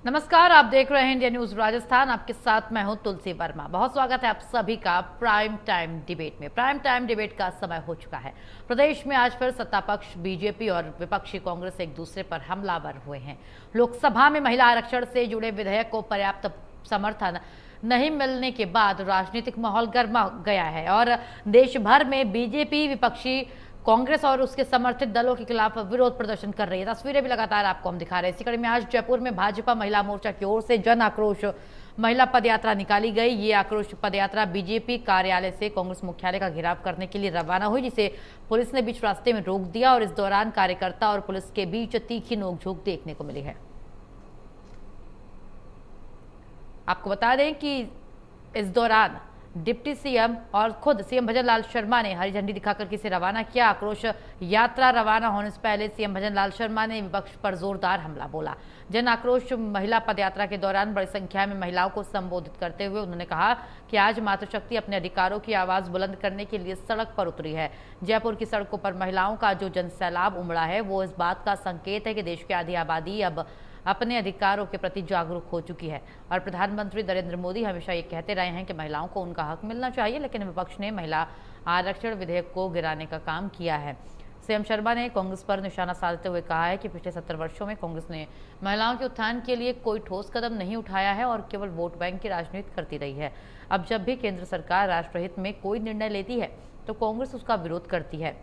नमस्कार, आप देख रहे हैं इंडिया न्यूज राजस्थान। आपके साथ मैं हूं तुलसी वर्मा। बहुत स्वागत है आप सभी का प्राइम टाइम डिबेट में। प्राइम टाइम डिबेट का समय हो चुका है। प्रदेश में आज फिर सत्तापक्ष बीजेपी और विपक्षी कांग्रेस एक दूसरे पर हमलावर हुए हैं। लोकसभा में महिला आरक्षण से जुड़े विधेयक को पर्याप्त समर्थन नहीं मिलने के बाद राजनीतिक माहौल गर्मा गया है और देश भर में बीजेपी विपक्षी कांग्रेस और उसके समर्थित दलों के खिलाफ विरोध प्रदर्शन कर रही है। तस्वीरें भी लगातार आपको हम दिखा रहे हैं। इसी कड़ी में आज जयपुर में भाजपा महिला मोर्चा की ओर से जन आक्रोश महिला पदयात्रा निकाली गई। ये आक्रोश पदयात्रा बीजेपी कार्यालय से कांग्रेस मुख्यालय का घेराव करने के लिए रवाना हुई, जिसे पुलिस ने बीच रास्ते में रोक दिया और इस दौरान कार्यकर्ता और पुलिस के बीच तीखी नोकझोंक देखने को मिली है। आपको बता दें कि इस दौरान डिप्टी सीएम और खुद सीएम भजन लाल शर्मा ने हरी झंडी दिखाकर किसे रवाना किया। आक्रोश यात्रा रवाना होने से पहले सीएम भजन लाल शर्मा ने विपक्ष पर जोरदार हमला बोला। जन आक्रोश महिला पदयात्रा के दौरान बड़ी संख्या में महिलाओं को संबोधित करते हुए उन्होंने कहा कि आज मातृशक्ति अपने अधिकारों की आवाज बुलंद करने के लिए सड़क पर उतरी है। जयपुर की सड़कों पर महिलाओं का जो जनसैलाब उमड़ा है वो इस बात का संकेत है कि देश की आधी आबादी अब अपने अधिकारों के प्रति जागरूक हो चुकी है। और प्रधानमंत्री नरेंद्र मोदी हमेशा ये कहते रहे हैं कि महिलाओं को उनका हक मिलना चाहिए, लेकिन विपक्ष ने महिला आरक्षण विधेयक को गिराने का काम किया है। सीएम शर्मा ने कांग्रेस पर निशाना साधते हुए कहा है कि पिछले 70 वर्षों में कांग्रेस ने महिलाओं के उत्थान के लिए कोई ठोस कदम नहीं उठाया है और केवल वोट बैंक की राजनीति करती रही है। अब जब भी केंद्र सरकार राष्ट्रहित में कोई निर्णय लेती है तो कांग्रेस उसका विरोध करती है।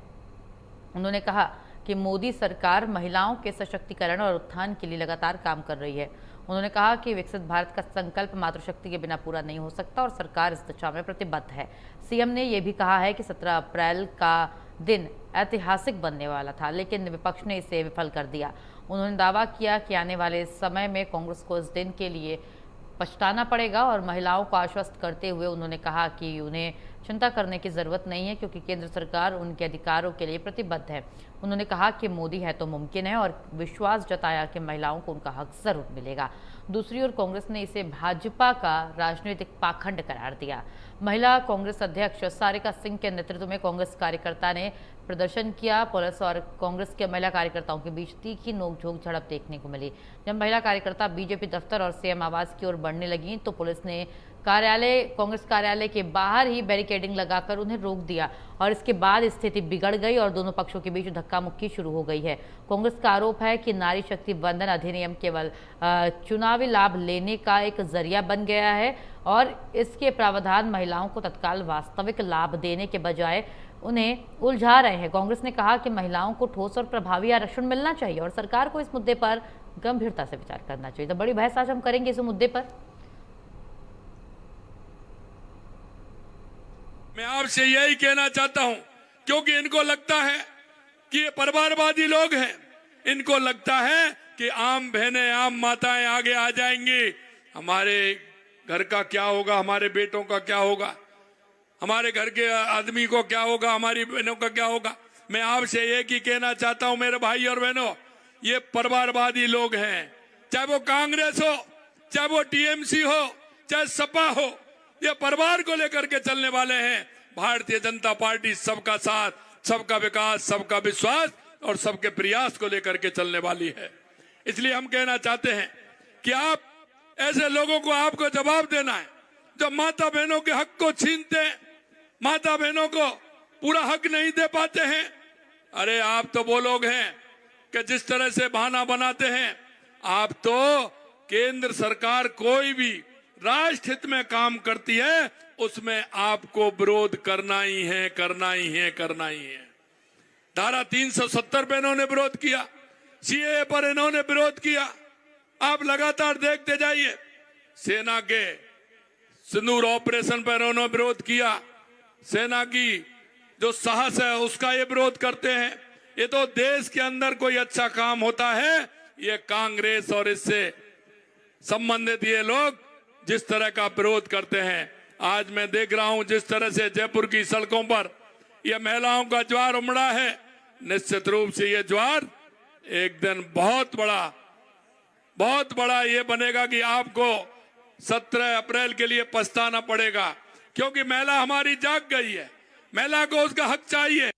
उन्होंने कहा कि मोदी सरकार महिलाओं के सशक्तिकरण और उत्थान के लिए लगातार काम कर रही है। उन्होंने कहा कि विकसित भारत का संकल्प मातृशक्ति के बिना पूरा नहीं हो सकता और सरकार इस दिशा में प्रतिबद्ध है। सीएम ने यह भी कहा है कि 17 अप्रैल का दिन ऐतिहासिक बनने वाला था, लेकिन विपक्ष ने इसे विफल कर दिया। उन्होंने दावा किया कि आने वाले समय में कांग्रेस को इस दिन के लिए पछताना पड़ेगा और महिलाओं को आश्वस्त करते हुए उन्होंने कहा कि उन्हें चिंता करने की जरूरत नहीं है, क्योंकि केंद्र सरकार उनके अधिकारों के लिए प्रतिबद्ध है। उन्होंने कहा कि मोदी है तो मुमकिन है और विश्वास जताया कि महिलाओं को उनका हक जरूर मिलेगा। दूसरी ओर कांग्रेस ने इसे भाजपा का राजनीतिक पाखंड करार दिया। महिला कांग्रेस अध्यक्ष सारिका सिंह के नेतृत्व में कांग्रेस कार्यकर्ता ने प्रदर्शन किया। पुलिस और कांग्रेस के महिला कार्यकर्ताओं के बीच तीखी नोकझोंक झड़प देखने को मिली। जब महिला कार्यकर्ता बीजेपी दफ्तर और सीएम आवास की ओर बढ़ने लगी तो पुलिस ने कांग्रेस कार्यालय के बाहर ही बैरिकेडिंग लगाकर उन्हें रोक दिया और इसके बाद स्थिति बिगड़ गई और दोनों पक्षों के बीच धक्का मुक्की शुरू हो गई है। कांग्रेस का आरोप है कि नारी शक्ति वंदन अधिनियम केवल चुनावी लाभ लेने का एक जरिया बन गया है और इसके प्रावधान महिलाओं को तत्काल वास्तविक लाभ देने के बजाय उन्हें उलझा रहे हैं। कांग्रेस ने कहा कि महिलाओं को ठोस और प्रभावी आरक्षण मिलना चाहिए और सरकार को इस मुद्दे पर गंभीरता से विचार करना चाहिए। तो बड़ी बहस आज हम करेंगे इस मुद्दे पर। मैं आपसे यही कहना चाहता हूं, क्योंकि इनको लगता है कि ये परिवारवादी लोग हैं। इनको लगता है कि आम बहनें, आम माताएं आगे आ जाएंगी, हमारे घर का क्या होगा, हमारे बेटों का क्या होगा, हमारे घर के आदमी को क्या होगा, हमारी बहनों का क्या होगा। मैं आपसे एक ही कहना चाहता हूं मेरे भाई और बहनों, ये परिवारवादी लोग हैं। चाहे वो कांग्रेस हो, चाहे वो टीएमसी हो, चाहे सपा हो, ये परिवार को लेकर के चलने वाले हैं। भारतीय जनता पार्टी सबका साथ, सबका विकास, सबका विश्वास और सबके प्रयास को लेकर के चलने वाली है। इसलिए हम कहना चाहते हैं कि आप ऐसे लोगों को आपको जवाब देना है जो माता बहनों के हक को छीनते हैं, माता बहनों को पूरा हक नहीं दे पाते हैं। अरे आप तो वो लोग हैं कि जिस तरह से बहाना बनाते हैं, आप तो केंद्र सरकार कोई भी राष्ट्र हित में काम करती है उसमें आपको विरोध करना ही है, करना ही है, करना ही है। धारा 370 पे इन्होंने विरोध किया, सीएए पर इन्होंने विरोध किया। आप लगातार देखते जाइए, सेना के सिंदूर ऑपरेशन पर इन्होंने विरोध किया। सेना की जो साहस है उसका ये विरोध करते हैं। ये तो देश के अंदर कोई अच्छा काम होता है, ये कांग्रेस और इससे संबंधित ये लोग जिस तरह का विरोध करते हैं। आज मैं देख रहा हूं जिस तरह से जयपुर की सड़कों पर यह महिलाओं का ज्वार उमड़ा है। निश्चित रूप से यह ज्वार एक दिन बहुत बड़ा ये बनेगा कि आपको 17 अप्रैल के लिए पछताना पड़ेगा, क्योंकि महिला हमारी जाग गई है, महिला को उसका हक चाहिए।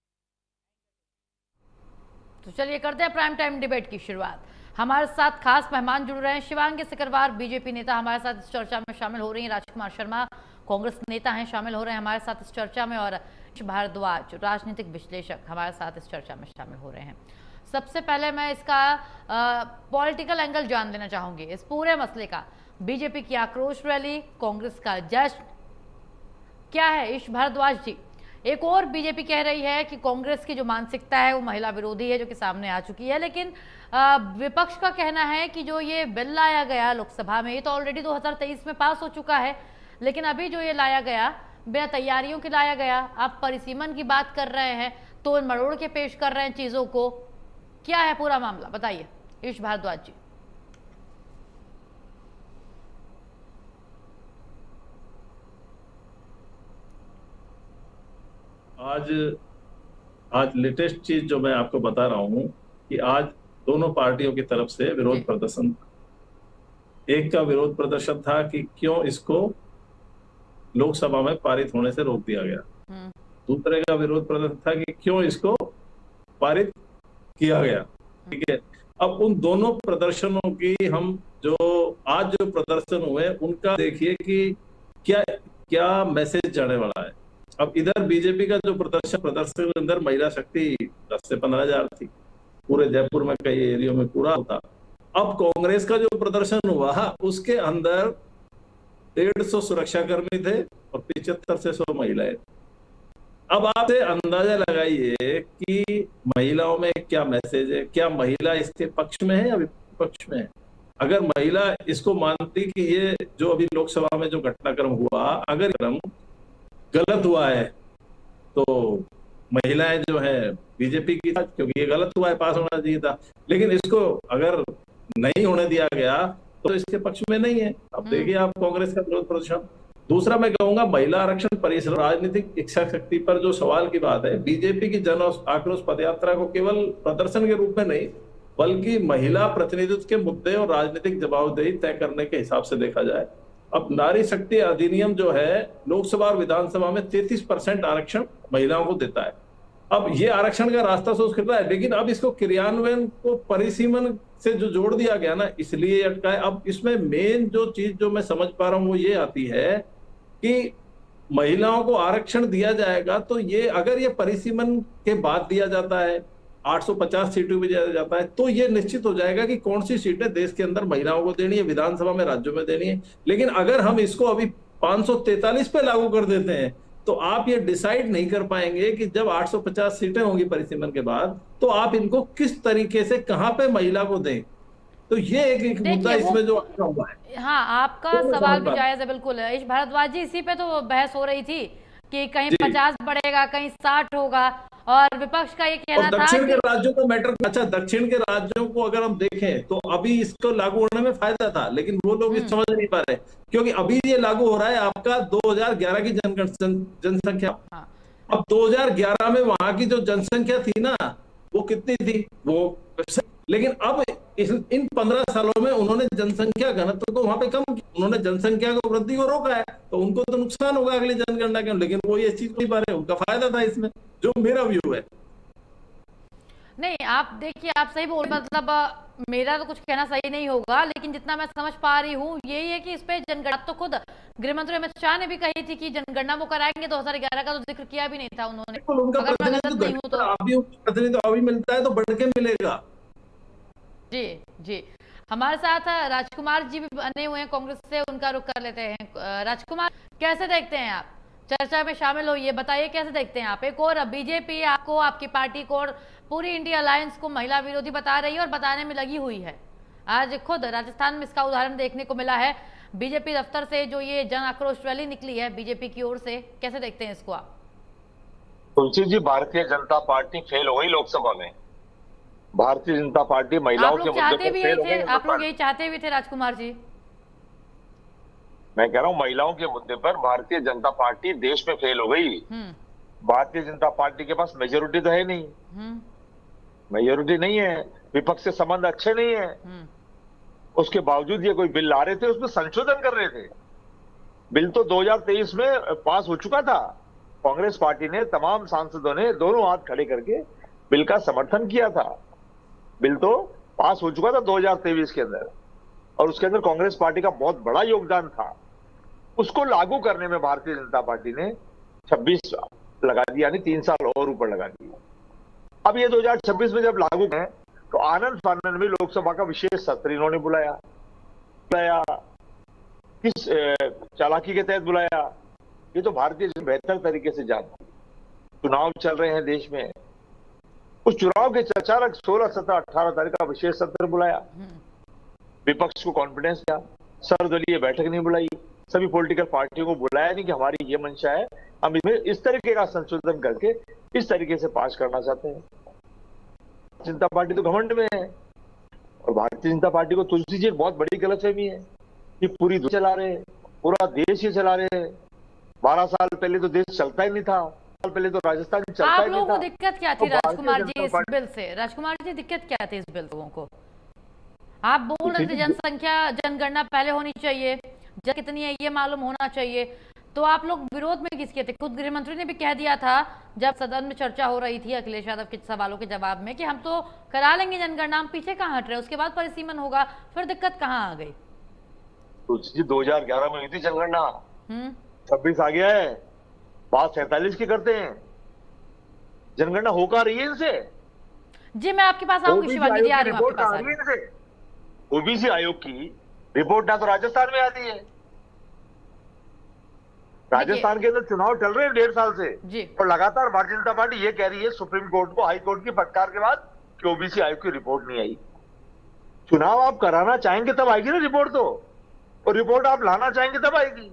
तो चलिए करते हैं प्राइम टाइम डिबेट की शुरुआत। हमारे साथ खास मेहमान जुड़ रहे हैं। शिवांगी सिकरवार बीजेपी नेता हमारे साथ इस चर्चा में शामिल हो रही हैं। राजकुमार शर्मा कांग्रेस नेता हैं, शामिल हो रहे हैं हमारे साथ इस चर्चा में। और भारद्वाज राजनीतिक विश्लेषक हमारे साथ इस चर्चा में शामिल हो रहे हैं। सबसे पहले मैं इसका पॉलिटिकल एंगल जान लेना चाहूंगी इस पूरे मसले का। बीजेपी की आक्रोश रैली, कांग्रेस का जश्न, क्या है ईश भारद्वाज जी? एक और बीजेपी कह रही है कि कांग्रेस की जो मानसिकता है वो महिला विरोधी है, जो कि सामने आ चुकी है। लेकिन विपक्ष का कहना है कि जो ये बिल लाया गया लोकसभा में, ये तो ऑलरेडी 2023 में पास हो चुका है, लेकिन अभी जो ये लाया गया बिना तैयारियों के लाया गया। आप परिसीमन की बात कर रहे हैं, तो मरोड़ के पेश कर रहे हैं चीजों को। क्या है पूरा मामला, बताइए ईश भारद्वाज जी। आज लेटेस्ट चीज जो मैं आपको बता रहा हूं कि आज दोनों पार्टियों की तरफ से विरोध प्रदर्शन, एक का विरोध प्रदर्शन था कि क्यों इसको लोकसभा में पारित होने से रोक दिया गया, दूसरे का विरोध प्रदर्शन था कि क्यों इसको पारित किया गया। ठीक है, अब उन दोनों प्रदर्शनों की हम जो आज जो प्रदर्शन हुए उनका देखिए कि क्या क्या मैसेज जाने वाला है। अब इधर बीजेपी का जो प्रदर्शन के अंदर महिला शक्ति 10 से 15,000 थी, पूरे जयपुर में कई एरियो में पूरा होता। अब कांग्रेस का जो प्रदर्शन हुआ उसके अंदर 150 सुरक्षाकर्मी थे और 75 से 100 महिलाएं। अब आप अंदाजा लगाइए कि महिलाओं में क्या मैसेज है, क्या महिला इसके पक्ष में है या विपक्ष में है। अगर महिला इसको मानती कि ये जो अभी लोकसभा में जो घटनाक्रम हुआ अगर गलत हुआ है तो महिलाएं जो है बीजेपी की, क्योंकि ये गलत हुआ है, पास होना चाहिए था, लेकिन इसको अगर नहीं होने दिया गया तो इसके पक्ष में नहीं है। अब देखिए आप कांग्रेस का विरोध प्रदर्शन। दूसरा मैं कहूंगा महिला आरक्षण परिसर राजनीतिक इच्छा शक्ति पर जो सवाल की बात है, बीजेपी की जन आक्रोश पदयात्रा को केवल प्रदर्शन के रूप में नहीं बल्कि महिला प्रतिनिधित्व के मुद्दे और राजनीतिक जवाबदेही तय करने के हिसाब से देखा जाए। अब नारी शक्ति अधिनियम जो है लोकसभा और विधानसभा में 33% आरक्षण महिलाओं को देता है। अब ये आरक्षण का रास्ता सोच रहा है, लेकिन अब इसको क्रियान्वयन को परिसीमन से जो जोड़ दिया गया ना, इसलिए अटका है। अब इसमें मेन जो चीज जो मैं समझ पा रहा हूं वो ये आती है कि महिलाओं को आरक्षण दिया जाएगा तो ये अगर ये परिसीमन के बाद दिया जाता है, 850 सीटों में दिया जाता है, तो ये निश्चित हो जाएगा कि कौन सी सीटें देश के अंदर महिलाओं को देनी है, विधानसभा में राज्यों में देनी है। लेकिन अगर हम इसको अभी 543 पे लागू कर देते हैं तो आप ये डिसाइड नहीं कर पाएंगे कि जब 850 सीटें होंगी परिसीमन के बाद तो आप इनको किस तरीके से कहां पे महिला को दें। तो ये एक मुद्दा इसमें जो हुआ है। हाँ, आपका सवाल भी जायज है, बिल्कुल। ईश भारद्वाज जी, इसी पे तो बहस हो रही थी कि कहीं 50 बढ़ेगा, कहीं 60 होगा, और विपक्ष का ये कहना था दक्षिण के राज्यों को मैटर। अच्छा, दक्षिण के राज्यों को अगर हम देखें तो अभी इसको लागू होने में फायदा था, लेकिन वो लोग इस समझ नहीं पा रहे क्योंकि अभी ये लागू हो रहा है आपका 2011 की जनसंख्या। अब 2011 में वहां की जो जनसंख्या थी ना वो कितनी थी वो, लेकिन अब इन 15 सालों में उन्होंने जनसंख्या घनत्व को वहां पे कम किया, उन्होंने जनसंख्या को वृद्धि को रोका है, तो उनको तो नुकसान होगा अगली जनगणना के, लेकिन वो ये चीज नहीं पा रहे, उनका फायदा था इसमें, जो मेरा व्यू है। नहीं, आप देखिए, आप सही बोल, मतलब मेरा तो कुछ कहना सही नहीं होगा, लेकिन जितना मैं समझ पा रही हूँ यही है कि इस पे जनगणना तो खुद गृह मंत्री अमित शाह ने भी कही थी कि जनगणना वो कराएंगे। 2011 का तो जिक्र किया भी नहीं था उन्होंने। प्रतिनिधित्व अभी मिलता है तो बढ़ के मिलेगा। जी जी, हमारे साथ राजकुमार जी भी बने हुए हैं कांग्रेस से, उनका रुख कर लेते हैं। राजकुमार, कैसे देखते हैं आप, चर्चा में शामिल होइए, बताइए कैसे देखते हैं आप। एक और बीजेपी आपको, आपकी पार्टी को और पूरी इंडिया अलायंस को महिला विरोधी बता रही है और बताने में लगी हुई है। आज खुद राजस्थान में इसका उदाहरण देखने को मिला है। बीजेपी दफ्तर से जो ये जन आक्रोश रैली निकली है बीजेपी की ओर से, कैसे देखते हैं इसको आप? तुलसी जी, भारतीय जनता पार्टी फेल हो गई लोकसभा में। भारतीय जनता पार्टी महिलाओं के मुद्दे पर फेल हो गई। आप लोग यही चाहते भी थे राजकुमार जी? मैं कह रहा हूँ महिलाओं के मुद्दे पर भारतीय जनता पार्टी देश में फेल हो गई। भारतीय जनता पार्टी के पास मेजोरिटी तो है नहीं, मेजोरिटी नहीं है, विपक्ष से संबंध अच्छे नहीं है, उसके बावजूद ये कोई बिल ला रहे थे, उसमें संशोधन कर रहे थे। बिल तो 2023 में पास हो चुका था। कांग्रेस पार्टी ने, तमाम सांसदों ने दोनों हाथ खड़े करके बिल का समर्थन किया था। बिल तो पास हो चुका था 2023 के अंदर, और उसके अंदर कांग्रेस पार्टी का बहुत बड़ा योगदान था। उसको लागू करने में भारतीय जनता पार्टी ने 26 लगा दिया, यानी 3 साल और ऊपर लगा दिया। अब ये 2026 में जब लागू है तो आनंद फानन में लोकसभा का विशेष सत्र इन्होंने बुलाया। किस चालाकी के तहत बुलाया, ये तो भारतीय जनता बेहतर तरीके से जानती है। चुनाव चल रहे हैं देश में, उस चुनाव के अचानक 16, 17, 18 तारीख का विशेष सत्र बुलाया, विपक्ष को कॉन्फिडेंस दिया, सर्वदलीय बैठक नहीं बुलाई, सभी पॉलिटिकल पार्टियों को बुलाया नहीं कि हमारी ये मंशा है, हम इसमें इस तरीके का संशोधन करके इस तरीके से पास करना चाहते हैं। जनता पार्टी तो घमंड में है, और भारतीय जनता पार्टी को तुलसी जी एक बहुत बड़ी गलतफहमी है कि पूरी दुनिया चला रहे हैं, पूरा देश ही चला रहे हैं। 12 साल पहले तो देश चलता ही नहीं था, साल पहले तो राजस्थान चलता ही नहीं था। आप लोगों को दिक्कत क्या थी तो राजकुमार जी इस बिल से? राजकुमार जी दिक्कत क्या थी इस बिल लोगों को? आप बोल रहे थे जनसंख्या जनगणना पहले होनी चाहिए, जन कितनी है ये मालूम होना चाहिए, तो आप लोग विरोध में किसके थे? खुद गृह मंत्री ने भी कह दिया था जब सदन में चर्चा हो रही थी अखिलेश यादव के सवालों के जवाब में कि हम तो करा लेंगे जनगणना, हम पीछे कहाँ हट रहे, उसके बाद परिसीमन होगा, फिर दिक्कत कहाँ आ गई? तो 2011 में हुई थी जनगणना, 26 आ गया है, बात 47 की करते हैं। जनगणना होकर रही है इनसे। जी मैं आपके पास आऊंगी शिवांगी जी, आ रही हूं आपके पास। ओबीसी आयोग की रिपोर्ट ना तो राजस्थान में आती है, राजस्थान के अंदर चुनाव चल रहे हैं 1.5 साल से जी, और लगातार भारतीय जनता पार्टी ये कह रही है सुप्रीम कोर्ट को, हाई कोर्ट की फटकार के बाद कि ओबीसी आयोग की रिपोर्ट नहीं आई। चुनाव आप कराना चाहेंगे तब आएगी ना रिपोर्ट, तो और रिपोर्ट आप लाना चाहेंगे तब आएगी।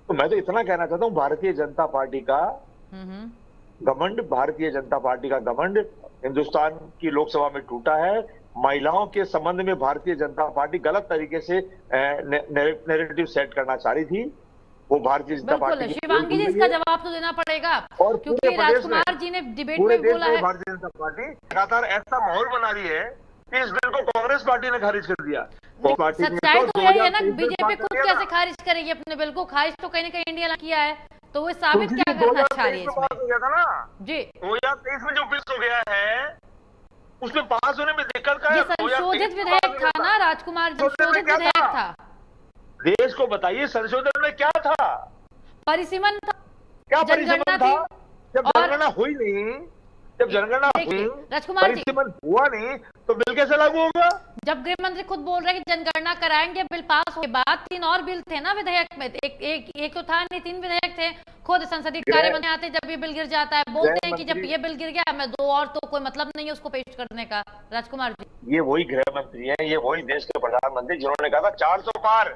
तो मैं तो इतना कहना चाहता हूं, भारतीय जनता पार्टी का घमंड, भारतीय जनता पार्टी का घमंड हिंदुस्तान की लोकसभा में टूटा है। महिलाओं के संबंध में भारतीय जनता पार्टी गलत तरीके से नैरेटिव सेट करना चाह रही थी, वो भारतीय जनता पार्टी। शिवांगी जी इसका जवाब तो देना पड़ेगा, और क्योंकि राजकुमार जी ने डिबेट में बोला है भारतीय जनता पार्टी लगातार ऐसा माहौल बना रही है कि इस बिल को कांग्रेस पार्टी ने खारिज कर दिया। सच्चाई तो यही है ना, बीजेपी खुद कैसे खारिज करेगी अपने बिल को? खारिज तो कहीं ना कहीं इंडिया ने किया है, तो वो साबित क्या करना चाह रही है इसमें? जी 2023 में जो बिल हो गया है उसमें पास होने में दिक्कत का है। संशोधित विधेयक था ना राजकुमार, संशोधित विधेयक था। देश को बताइए संशोधन में क्या था? परिसीमन था, क्या परिसीमन था? जब जनगणना हुई नहीं, जब जनगणना हुई, राजकुमार जी हुआ नहीं, तो बिल कैसे लागू होगा? जब गृह मंत्री खुद बोल रहे हैं कि जनगणना कराएंगे, बिल पास होने के बाद 3 और बिल थे ना विधेयक में, एक तो था नहीं, 3 विधेयक थे। खुद संसदीय कार्य मंत्री आते जब ये बिल गिर जाता है, बोलते हैं कि जब ये बिल गिर गया मैं 2 और तो कोई मतलब नहीं है उसको पेश करने का। राजकुमार जी ये वही गृह मंत्री है, ये वही देश के प्रधानमंत्री जिन्होंने कहा था 400 पार,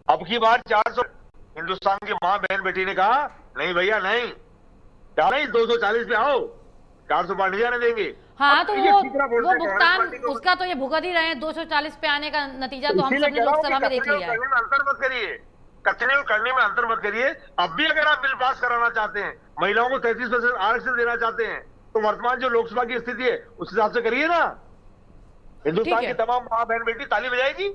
अब की बार 400। हिंदुस्तान की माँ बहन बेटी ने कहा नहीं भैया नहीं, क्या नहीं 240 पे आओ, 400 पार नहीं जाने देंगे। हाँ तो वो भुगतान उसका तो ये भुगत ही रहे हैं, 240 पे आने का नतीजा तो हम सबने लोकसभा में देख लिया है। अंतर मत करिए, कचरे को करने में अंतर मत करिए। अब भी अगर आप बिल पास कराना चाहते हैं, महिलाओं को 33% आरक्षण देना चाहते हैं, तो वर्तमान जो लोकसभा की स्थिति है उस हिसाब से करिए ना। हिंदुस्तान की तमाम माँ बहन बेटी ताली बजाएगी।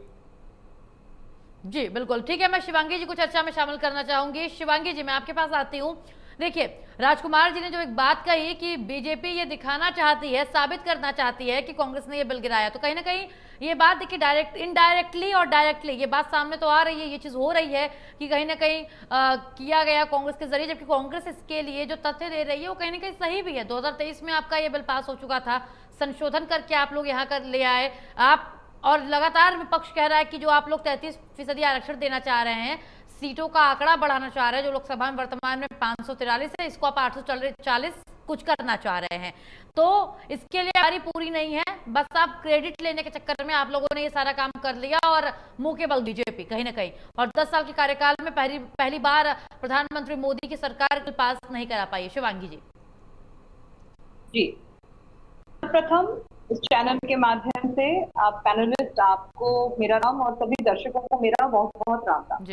जी बिल्कुल ठीक है, मैं शिवांगी जी को चर्चा में शामिल करना चाहूंगी। शिवांगी जी मैं आपके पास आती हूँ। देखिए राजकुमार जी ने जो एक बात कही कि बीजेपी ये दिखाना चाहती है, साबित करना चाहती है कि कांग्रेस ने ये बिल गिराया, तो कहीं ना कहीं ये बात देखिए डायरेक्ट इनडायरेक्टली और डायरेक्टली ये बात सामने तो आ रही है, ये चीज हो रही है कि कहीं ना कहीं किया गया कांग्रेस के जरिए, जबकि कांग्रेस इसके लिए जो तथ्य दे रही है वो कहीं ना कहीं सही भी है। 2023 में आपका ये बिल पास हो चुका था, संशोधन करके आप लोग यहाँ कर ले आए आप, और लगातार विपक्ष कह रहा है कि जो आप लोग 33% आरक्षण देना चाह रहे हैं, सीटों का आंकड़ा बढ़ाना चाह रहे हैं, जो लोकसभा में वर्तमान में 543 है, इसको आप 840 कुछ करना चाह रहे हैं, तो इसके लिए तैयारी पूरी नहीं है, बस आप क्रेडिट लेने के चक्कर में आप लोगों ने ये सारा काम कर लिया और मुंह के बल बीजेपी कहीं ना कहीं, और 10 साल के कार्यकाल में पहली बार प्रधानमंत्री मोदी की सरकार पास नहीं करा पाई। शिवांगी जी प्रथम इस चैनल के माध्यम से आप पैनलिस्ट, आपको मेरा नाम और सभी दर्शकों को मेरा बहुत बहुत राम राम।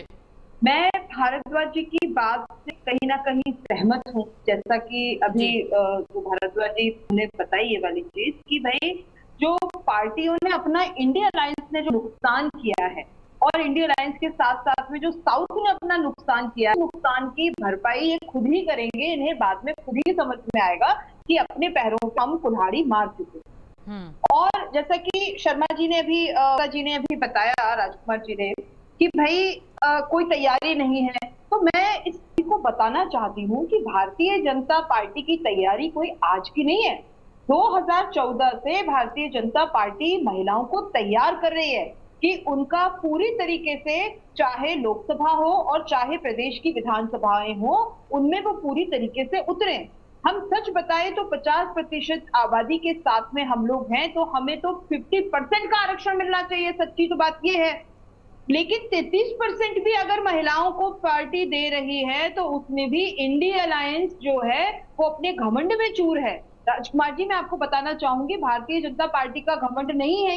मैं भारद्वाज जी की बात से कहीं ना कहीं सहमत हूँ, जैसा कि अभी जो भारद्वाज जी ने बताई ये वाली चीज कि भाई जो पार्टियों ने अपना इंडिया अलायंस ने जो नुकसान किया है, और इंडिया अलायंस के साथ साथ में जो साउथ ने अपना नुकसान किया है, नुकसान की भरपाई ये खुद ही करेंगे। इन्हें बाद में खुद ही समझ में आएगा कि अपने पैरों पर हम कुल्हाड़ी मार चुके। और जैसा कि शर्मा जी ने अभी बताया, राजकुमार जी ने, कि भाई कोई तैयारी नहीं है, तो मैं इस चीज को बताना चाहती हूँ कि भारतीय जनता पार्टी की तैयारी कोई आज की नहीं है। 2014 से भारतीय जनता पार्टी महिलाओं को तैयार कर रही है कि उनका पूरी तरीके से, चाहे लोकसभा हो और चाहे प्रदेश की विधानसभाएं हो, उनमें वो पूरी तरीके से उतरे। हम सच बताएं तो 50% आबादी के साथ में हम लोग हैं, तो हमें तो 50% का आरक्षण मिलना चाहिए, सच्ची तो बात ये है। लेकिन 33% भी अगर महिलाओं को पार्टी दे रही है तो उसमें भी इंडिया अलायंस जो है वो अपने घमंड में चूर है। राजकुमार जी, मैं आपको बताना चाहूंगी, भारतीय जनता पार्टी का घमंड नहीं है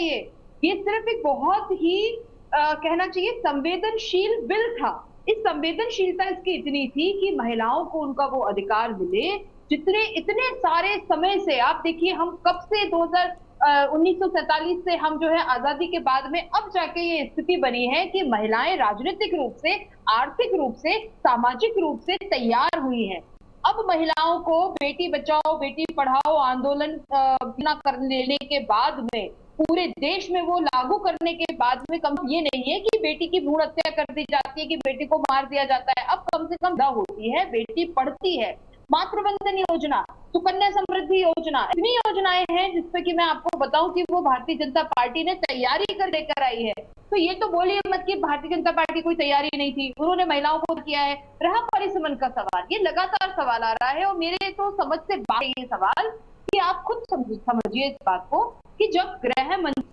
ये सिर्फ एक बहुत ही कहना चाहिए संवेदनशील बिल था। इस संवेदनशीलता इसकी इतनी थी कि महिलाओं को उनका वो अधिकार मिले जितने इतने सारे समय से, आप देखिए हम कब से 1947 से हम जो है आजादी के बाद में अब जाके ये स्थिति बनी है कि महिलाएं राजनीतिक रूप से, आर्थिक रूप से, सामाजिक रूप से तैयार हुई हैं। अब महिलाओं को बेटी बचाओ बेटी पढ़ाओ आंदोलन कर लेने के बाद में, पूरे देश में वो लागू करने के बाद में, कम ये नहीं है कि बेटी की भ्रूण हत्या कर दी जाती है, कि बेटी को मार दिया जाता है, अब कम से कम होती है, बेटी पढ़ती है। मातृवंदन योजना, सुकन्या समृद्धि योजना, इतनी योजनाएं हैं जिसपे कि मैं आपको बताऊं कि वो भारतीय जनता पार्टी ने तैयारी कर लेकर आई है। तो ये तो बोलिए मत कि भारतीय जनता पार्टी कोई तैयारी नहीं थी, उन्होंने महिलाओं को किया है। रहा परिसमन का सवाल, ये लगातार सवाल आ रहा है और मेरे तो समझ से बाहर ये सवाल कि आप खुद समझिए इस बात को कि जब गृह मंत्री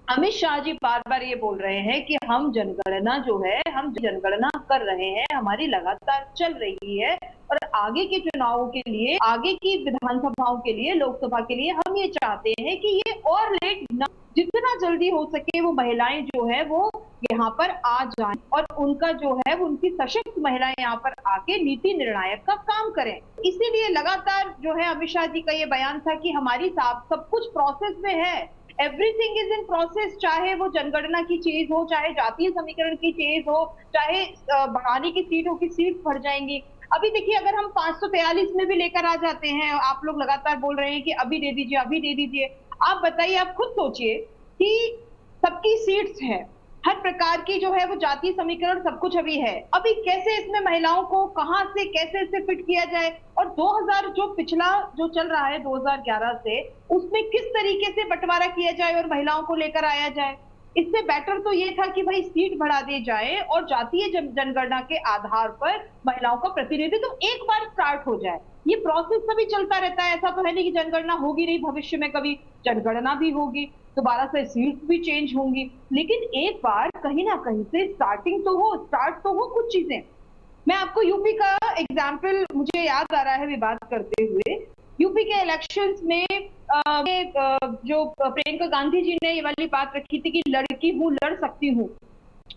अमित शाह जी बार बार ये बोल रहे हैं कि हम जनगणना जो है, हम जनगणना कर रहे हैं, हमारी लगातार चल रही है और आगे के चुनावों के लिए, आगे की विधानसभाओं के लिए, लोकसभा के लिए हम ये चाहते हैं कि ये और लेट ना, जितना जल्दी हो सके वो महिलाएं जो है वो यहाँ पर आ जाएं और उनका जो है वो उनकी सशक्त महिलाएं यहाँ पर आके नीति निर्णायक का काम करें। इसीलिए लगातार जो है अमित शाह जी का ये बयान था कि हमारी सब कुछ प्रोसेस में है, एवरीथिंग इज इन प्रोसेस, चाहे वो जनगणना की चीज हो, चाहे जातीय समीकरण की चीज हो, चाहे बढ़ाने की सीटों की सीट बढ़ जाएंगी। अभी देखिए अगर हम 543 में भी लेकर आ जाते हैं, आप लोग लगातार बोल रहे हैं कि अभी दे दीजिए, अभी दे दीजिए, आप बताइए, आप खुद सोचिए कि सबकी सीट्स हैं, हर प्रकार की जो है वो जातीय समीकरण सब कुछ अभी है, अभी कैसे इसमें महिलाओं को कहां से कैसे इसे फिट किया जाए, और 2000 जो पिछला जो चल रहा है 2011 से, उसमें किस तरीके से बंटवारा किया जाए और महिलाओं को लेकर आया जाए। इससे बेटर तो ये था कि भाई सीट बढ़ा दी जाए और जातीय जनगणना के आधार पर महिलाओं का प्रतिनिधित्व तो एक बार स्टार्ट हो जाए। ये प्रोसेस कभी चलता रहता है, ऐसा तो है नहीं कि जनगणना होगी नहीं, भविष्य में कभी जनगणना भी होगी, दोबारा से सीट्स भी चेंज होंगी, लेकिन एक बार कहीं ना कहीं से स्टार्ट तो हो कुछ चीजें। मैं आपको यूपी का एग्जाम्पल मुझे याद आ रहा है विवाद करते हुए, यूपी के इलेक्शंस में जो प्रियंका गांधी जी ने ये वाली बात रखी थी कि लड़की हूँ, लड़ सकती हूँ,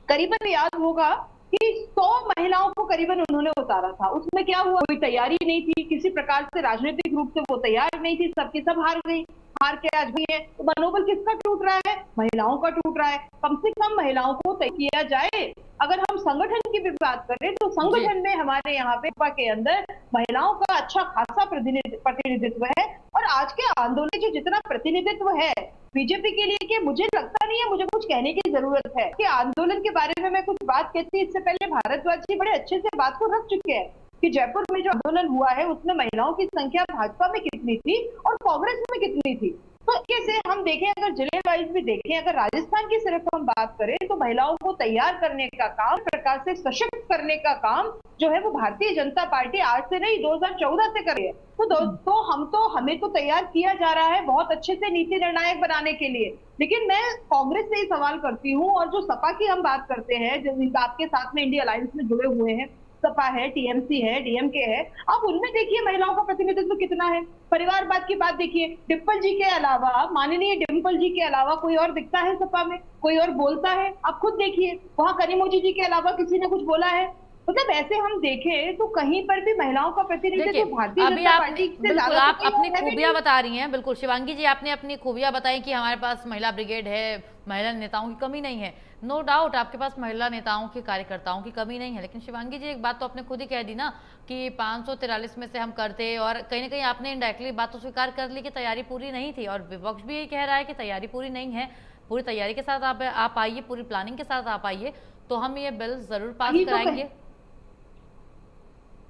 करीबन याद होगा कि 100 महिलाओं को करीबन उन्होंने उतारा था। उसमें क्या हुआ, कोई तैयारी नहीं थी, किसी प्रकार से राजनीतिक रूप से वो तैयार नहीं थी, सबकी सब हार गई, हार के आज भी है। तो मनोबल किसका टूट रहा है, महिलाओं का टूट रहा है। कम से कम महिलाओं को तय किया जाए। अगर हम संगठन की भी बात करें तो संगठन में हमारे यहाँ पे के अंदर महिलाओं का अच्छा खासा प्रतिनिधित्व है, और आज के आंदोलन जो जितना प्रतिनिधित्व है बीजेपी के लिए, कि मुझे लगता नहीं है मुझे कुछ कहने की जरूरत है कि आंदोलन के बारे में मैं कुछ बात कहती, इससे पहले भारद्वाज जी बड़े अच्छे से बात को रख चुके हैं कि जयपुर में जो आंदोलन हुआ है उसमें महिलाओं की संख्या भाजपा में कितनी थी और कांग्रेस में कितनी थी। तो कैसे हम देखें, अगर जिले वाइज भी देखें, अगर राजस्थान की सिर्फ हम बात करें तो महिलाओं को तैयार करने का काम, प्रकार से सशक्त करने का काम जो है वो भारतीय जनता पार्टी आज से नहीं 2014 से कर रही है। तो दोस्तों हमें तो तैयार किया जा रहा है बहुत अच्छे से नीति निर्णायक बनाने के लिए, लेकिन मैं कांग्रेस से ही सवाल करती हूँ, और जो सपा की हम बात करते हैं, जो आपके साथ में इंडिया अलायंस में जुड़े हुए हैं, सपा है, टीएमसी है, डीएमके है, आप उनमें देखिए महिलाओं का प्रतिनिधित्व कितना है। परिवारवाद की बात देखिए, डिम्पल जी के अलावा, माननीय डिम्पल जी के अलावा कोई और दिखता है सपा में, कोई और बोलता है? आप खुद देखिए, वहां करीमोजी जी के अलावा किसी ने कुछ बोला है? मतलब ऐसे हम देखें तो कहीं पर भी महिलाओं का प्रतिनिधित्व भारतीय जनता पार्टी से ज्यादा, आप अपनी खूबियां बता रही हैं। बिल्कुल शिवांगी जी, आपने अपनी खूबियां बताई कि हमारे पास महिला ब्रिगेड है, महिला नेताओं की कमी नहीं है। नो डाउट आपके पास महिला नेताओं की कार्यकर्ताओं की कमी नहीं है, लेकिन शिवांगी जी एक बात तो आपने खुद ही कह दी ना कि 543 में से हम करते, और कहीं ना कहीं आपने इनडायरेक्टली बात तो स्वीकार कर ली कि तैयारी पूरी नहीं थी, और विपक्ष भी यही कह रहा है कि तैयारी पूरी नहीं है। पूरी तैयारी के साथ आप आइए, पूरी प्लानिंग के साथ आप आइए, तो हम ये बिल जरूर पास कराएंगे।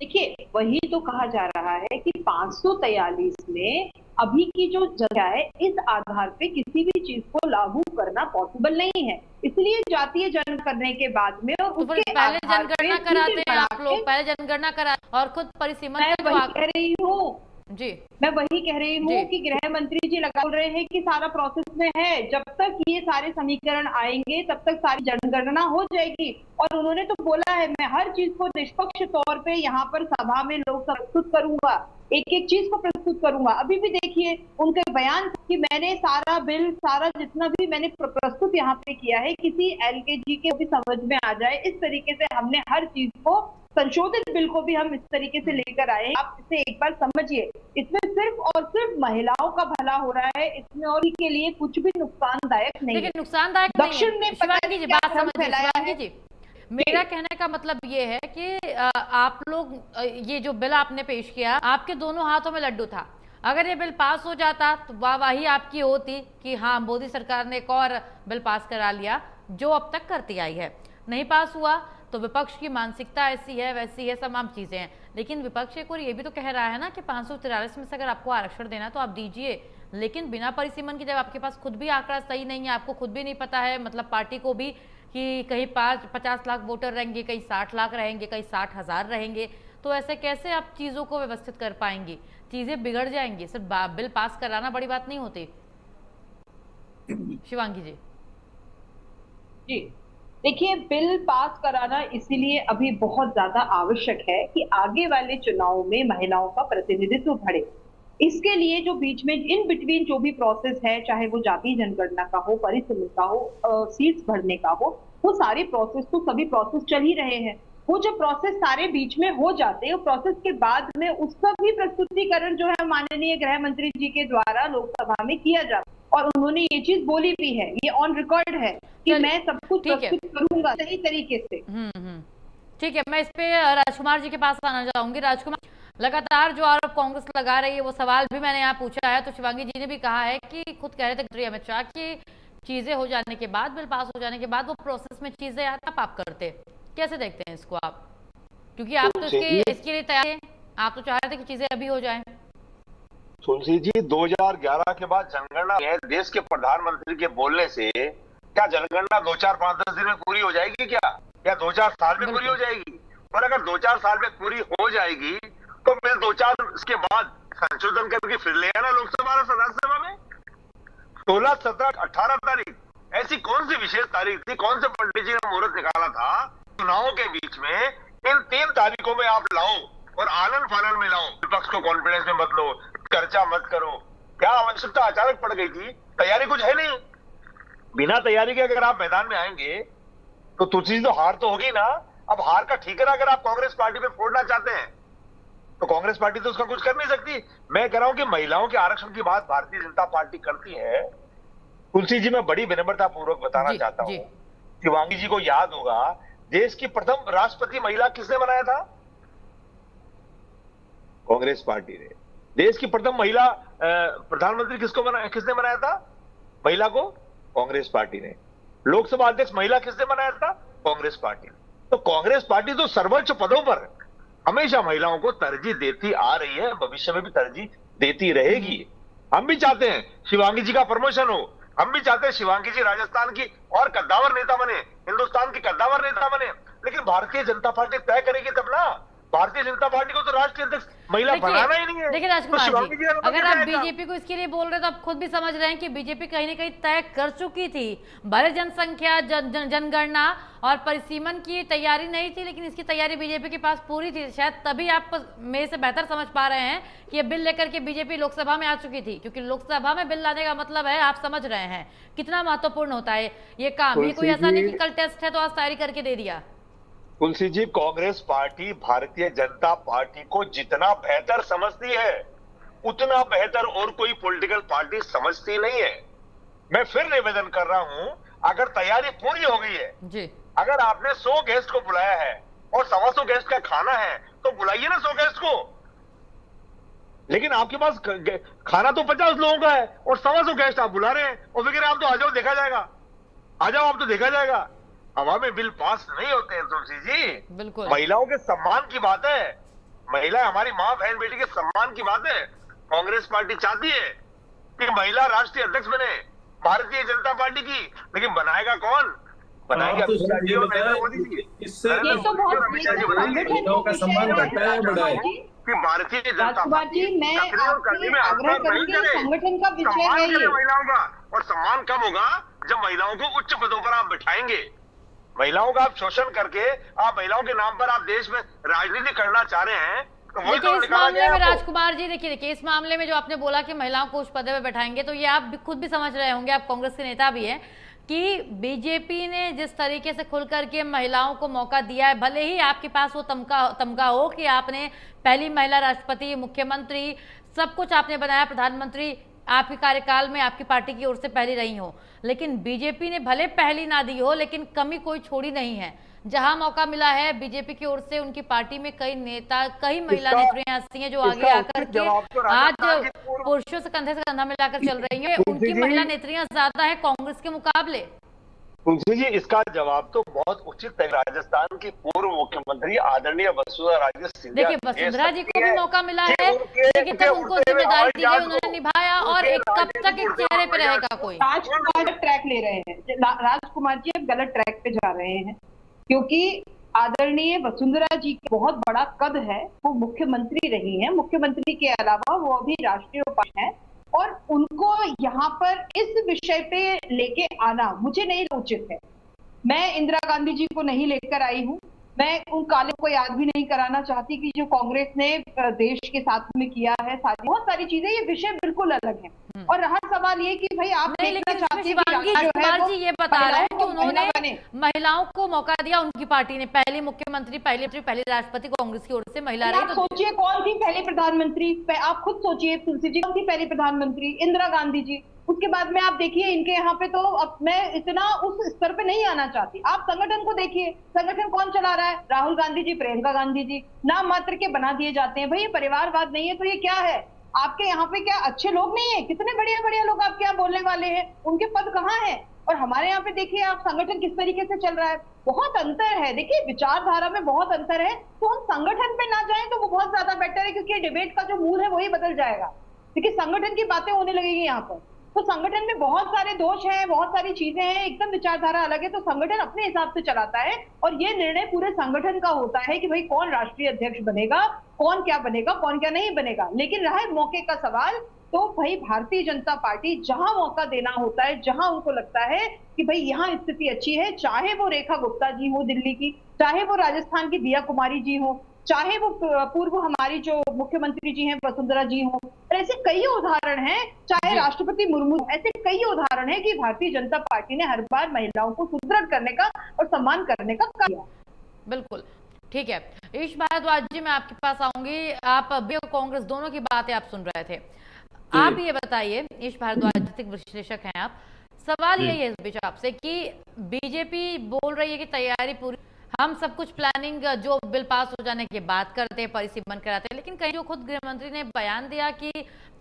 देखिए वही तो कहा जा रहा है कि 543 में अभी की जो जगह है, इस आधार पे किसी भी चीज को लागू करना पॉसिबल नहीं है, इसलिए जातीय जनगणना करने के बाद में और तो उसके पहले जनगणना कराते हैं आप लोग, पहले जनगणना करा और खुद परिसीमन मैं वही कह रही हूँ जी, मैं वही कह रही हूँ कि गृह मंत्री जी लगा रहे हैं कि सारा प्रोसेस में है, जब तक ये सारे समीकरण आएंगे तब तक सारी जनगणना हो जाएगी। और उन्होंने तो बोला है मैं हर चीज को निष्पक्ष तौर पे यहाँ पर सभा में लोग प्रस्तुत करूंगा, एक एक चीज को प्रस्तुत करूंगा। अभी भी देखिए उनके बयान कि मैंने सारा बिल, सारा जितना भी मैंने प्रस्तुत यहाँ पे किया है, किसी एलकेजी के भी समझ में आ जाए, इस तरीके से हमने हर चीज को, संशोधित बिल को भी हम इस तरीके से लेकर आए। आप इसे एक बार समझिए, इसमें सिर्फ और सिर्फ महिलाओं का भला हो रहा है, इसमें और के लिए कुछ भी नुकसानदायक नहीं है। नुकसानदायक दक्षिण में शिवांगी जी बात समझिए, शिवांगी जी मेरा कहने का मतलब ये है कि आप लोग ये जो बिल आपने पेश किया, आपके दोनों हाथों में लड्डू था। अगर ये बिल पास हो जाता तो वाहवाही आपकी होती कि हाँ मोदी सरकार ने एक और बिल पास करा लिया जो अब तक करती आई है। नहीं पास हुआ तो विपक्ष की मानसिकता ऐसी है वैसी है, तमाम चीजें हैं, लेकिन विपक्ष एक और ये भी तो कह रहा है ना कि 543 में से अगर आपको आरक्षण देना तो आप दीजिए, लेकिन बिना परिसीमन के। जब आपके पास खुद भी आंकड़ा सही नहीं है, आपको खुद भी नहीं पता है, मतलब पार्टी को भी, कि कहीं 50 लाख वोटर रहेंगे, कहीं 60 लाख रहेंगे, कहीं 60,000 रहेंगे, तो ऐसे कैसे आप चीजों को व्यवस्थित कर पाएंगे? चीजें बिगड़ जाएंगी। सिर्फ बिल पास कराना बड़ी बात नहीं होती। शिवांगी जी जी देखिए, बिल पास कराना इसीलिए अभी बहुत ज्यादा आवश्यक है कि आगे वाले चुनाव में महिलाओं का प्रतिनिधित्व बढ़े। इसके लिए जो बीच में इन बिटवीन जो भी प्रोसेस है, चाहे वो जातीय जनगणना का हो, परिसीमन का हो, सीट्स भरने का हो, वो सारे प्रोसेस तो सभी प्रोसेस चल ही रहे हैं। वो जब प्रोसेस सारे बीच में हो जाते हैं, प्रोसेस के बाद में उसका भी प्रस्तुतिकरण जो है माननीय गृह मंत्री जी के द्वारा लोकसभा में किया जाता है, और उन्होंने ये चीज बोली भी है, ये ऑन रिकॉर्ड है कि मैं सब कुछ प्रस्तुत करूंगा सही तरीके से। ठीक है, मैं इस पे राजकुमार जी के पास आना चाहूंगी। राजकुमार, लगातार जो आरोप कांग्रेस लगा रही है, वो सवाल भी मैंने यहाँ पूछा है, तो शिवांगी जी ने भी कहा है कि खुद कह रहे थे गृह अमित शाह की चीजें हो जाने के बाद, बिल पास हो जाने के बाद वो प्रोसेस में चीजें आप करते। कैसे देखते हैं इसको आप? क्योंकि आप तो इसके लिए तैयार हैं, आप तो चाह रहे थे कि चीजें अभी हो जाएं। तुलसी जी, 2011 के बाद जनगणना देश के प्रधानमंत्री के बोलने से क्या जनगणना 2-4-5-10 दिन में पूरी हो जाएगी क्या, या 2-4 साल में पूरी हो जाएगी? और अगर 2-4 साल में पूरी हो जाएगी तो फिर 2-4 इसके बाद संशोधन करके फिर ले आना लोकसभा और राज्यसभा में। 16, 17, 18 तारीख ऐसी कौन सी विशेष तारीख थी, कौन से पंडित जी ने मुहूर्त निकाला था चुनावों के बीच में? इन 3 तारीखों में आप लाओ और आनंद फानन में लाओ, विपक्ष को कॉन्फिडेंस में मत लो, चर्चा मत करो। क्या आवश्यकता अचानक पड़ गई थी? तैयारी कुछ है नहीं। बिना तैयारी के अगर आप मैदान में आएंगे तो तुलसी तो हार तो होगी ना। अब हार का ठीकरा अगर आप कांग्रेस पार्टी पे फोड़ना चाहते हैं तो कांग्रेस पार्टी तो उसका कुछ कर नहीं सकती। मैं कह रहा हूं कि महिलाओं के आरक्षण की बात भारतीय जनता पार्टी करती है। तुलसी जी, मैं बड़ी विनम्रता पूर्वक बताना चाहता हूं, शिवांगी जी को याद होगा देश की प्रथम राष्ट्रपति महिला किसने बनाया था? कांग्रेस पार्टी ने। देश की प्रथम महिला प्रधानमंत्री किसने बनाया था महिला को? कांग्रेस पार्टी ने। लोकसभा अध्यक्ष महिला किसने बनाया था? कांग्रेस पार्टी ने। तो कांग्रेस पार्टी तो सर्वोच्च पदों पर हमेशा महिलाओं को तरजीह देती आ रही है, भविष्य में भी तरजीह देती रहेगी। हम भी चाहते हैं शिवांगी जी का प्रमोशन हो, हम भी चाहते हैं शिवांगी जी राजस्थान की और कद्दावर नेता बने, हिंदुस्तान की कद्दावर नेता बने, लेकिन भारतीय जनता पार्टी तय करेगी तब ना। भारतीय जनता पार्टी को तो राष्ट्रीय अध्यक्ष महिला बनाना ही नहीं है। देखिए राजकुमार जी, अगर आप बीजेपी को इसके लिए बोल रहे हैं तो आप खुद भी समझ रहे हैं कि बीजेपी कहीं ना कहीं तय कर चुकी थी। भले जनसंख्या, जनगणना और परिसीमन की तैयारी नहीं थी, लेकिन इसकी तैयारी बीजेपी के पास पूरी थी। शायद तभी आप मेरे से बेहतर समझ पा रहे हैं कि ये बिल लेकर के बीजेपी लोकसभा में आ चुकी थी, क्योंकि लोकसभा में बिल लाने का मतलब है, आप समझ रहे हैं कितना महत्वपूर्ण होता है ये काम। ये कोई ऐसा नहीं कि कल टेस्ट है तो आज तैयारी करके दे दिया। तुलसी जी, कांग्रेस पार्टी भारतीय जनता पार्टी को जितना बेहतर समझती है उतना बेहतर और कोई पॉलिटिकल पार्टी समझती नहीं है। मैं फिर निवेदन कर रहा हूं, अगर तैयारी पूरी हो गई है जी, अगर आपने 100 गेस्ट को बुलाया है और 125 गेस्ट का खाना है तो बुलाइए ना 100 गेस्ट को। लेकिन आपके पास खाना तो 50 लोगों का है और 125 गेस्ट आप बुला रहे हैं और फिर आप तो आ जाओ देखा जाएगा, आ जाओ आप तो देखा जाएगा। हवा में बिल पास नहीं होते हैं तुलसी जी, बिल्कुल। महिलाओं के सम्मान की बात है, महिला हमारी माँ बहन बेटी के सम्मान की बात है। कांग्रेस पार्टी चाहती है कि महिला राष्ट्रीय अध्यक्ष बने भारतीय जनता पार्टी की, लेकिन बनाएगा कौन? बनाएगा अमित शाह जी और नरेंद्र मोदी जी। इससे ये तो बहुत महिलाओं का सम्मान घटा है बढ़ा है कि भारतीय जनता राजकुमार जी, मैं आपसे आग्रह करूंगी, संगठन का विषय है ये। महिलाओं का और सम्मान कब होगा? जब महिलाओं को उच्च पदों पर आप बिठाएंगे। महिलाओं का आप शोषण करके आप महिलाओं के नाम पर आप देश में राजनीति करना चाह रहे हैं तो देखिए इस मामले में राजकुमार जी, देखिए इस मामले में जो आपने बोला कि महिलाओं को उस पद पे बैठाएंगे, तो ये आप खुद भी समझ रहे होंगे, आप कांग्रेस के नेता भी हैं, कि बीजेपी ने जिस तरीके से खुल करके महिलाओं को मौका दिया है, भले ही आपके पास वो तमगा हो कि आपने पहली महिला राष्ट्रपति, मुख्यमंत्री, सब कुछ आपने बनाया, प्रधानमंत्री आपके कार्यकाल में आपकी पार्टी की ओर से पहली रही हो, लेकिन बीजेपी ने भले पहली ना दी हो लेकिन कमी कोई छोड़ी नहीं है। जहां मौका मिला है बीजेपी की ओर से, उनकी पार्टी में कई नेता, कई महिला नेत्रियां ऐसी हैं जो आगे आकर के आज पुरुषों से कंधे से कंधा मिलाकर चल रही हैं। उनकी महिला नेत्रियां ज्यादा है कांग्रेस के मुकाबले। तुलसी जी, इसका जवाब तो बहुत उचित है। राजस्थान की पूर्व मुख्यमंत्री आदरणीय वसुंधरा राजे सिंधिया, देखिए वसुंधरा जी को भी मौका मिला है, लेकिन तब उनको जिम्मेदारी दी गई, उन्होंने निभाया, और एक कब तक एक चेहरे पे रहेगा कोई? राजकुमार ट्रैक ले रहे हैं, राजकुमार जी अब गलत ट्रैक पे जा रहे हैं, क्योंकि आदरणीय वसुंधरा जी का बहुत बड़ा कद है, वो मुख्यमंत्री रही हैं, मुख्यमंत्री के अलावा वो अभी राष्ट्रीय उपाध्यक्ष हैं, और उनको यहाँ पर इस विषय पे लेके आना मुझे नहीं उचित है। मैं इंदिरा गांधी जी को नहीं लेकर आई हूँ, मैं उन काले को याद भी नहीं कराना चाहती कि जो कांग्रेस ने देश के साथ में किया है, बहुत सारी चीजें, ये विषय बिल्कुल अलग है। और रहा सवाल ये कि भाई आप देखना चाहते हैं राजकुमार जी ये बता रहे हैं कि उन्होंने महिलाओं को मौका दिया, उनकी पार्टी ने पहली मुख्यमंत्री, पहली राष्ट्रपति कांग्रेस की ओर से महिला रही। तो सोचिए कौन थी पहली प्रधानमंत्री, आप खुद सोचिए तुलसी जी, कौन थी पहली प्रधानमंत्री? इंदिरा गांधी जी। उसके बाद में आप देखिए इनके यहाँ पे, तो अब मैं इतना उस स्तर पे नहीं आना चाहती, आप संगठन को देखिए, संगठन कौन चला रहा है? राहुल गांधी जी, प्रियंका गांधी जी, नाम मात्र के बना दिए जाते हैं। भाई ये परिवारवाद नहीं है तो ये क्या है? आपके यहाँ पे क्या अच्छे लोग नहीं है? कितने बढ़िया बढ़िया लोग आपके यहाँ बोलने वाले हैं, उनके पद कहाँ है? और हमारे यहाँ पे देखिए आप संगठन किस तरीके से चल रहा है, बहुत अंतर है। देखिए विचारधारा में बहुत अंतर है, तो हम संगठन पे ना जाएं तो वो बहुत ज्यादा बेटर है, क्योंकि डिबेट का जो मूल है वही बदल जाएगा, क्योंकि संगठन की बातें होने लगेगी यहाँ पर। तो संगठन में बहुत सारे दोष हैं, बहुत सारी चीजें हैं, एकदम विचारधारा अलग है, तो संगठन अपने हिसाब से चलाता है और ये निर्णय पूरे संगठन का होता है कि भाई कौन राष्ट्रीय अध्यक्ष बनेगा, कौन क्या बनेगा, कौन क्या नहीं बनेगा। लेकिन रहा मौके का सवाल, तो भाई भारतीय जनता पार्टी जहां मौका देना होता है, जहां उनको लगता है कि भाई यहाँ स्थिति अच्छी है, चाहे वो रेखा गुप्ता जी हो दिल्ली की, चाहे वो राजस्थान की दिया कुमारी जी हो, चाहे वो पूर्व हमारी जो मुख्यमंत्री जी हैं वसुंधरा जी हो, ऐसे कई उदाहरण हैं, चाहे राष्ट्रपति मुर्मू, ऐसे कई उदाहरण हैं कि भारतीय जनता पार्टी ने हर बार महिलाओं को सुदृढ़ करने का और सम्मान करने का काम किया। बिल्कुल ठीक है। ईश भारद्वाज जी, मैं आपके पास आऊंगी, आप अभी कांग्रेस दोनों की बातें आप सुन रहे थे, आप ये बताइए, ईश भारद्वाज आर्थिक विश्लेषक हैं आप, सवाल यही है इस बीच आपसे कि बीजेपी बोल रही है कि तैयारी पूरी, हम सब कुछ प्लानिंग जो बिल पास हो जाने के बाद करते हैं, परिसीमन कराते हैं, लेकिन कहीं जो खुद गृह मंत्री ने बयान दिया कि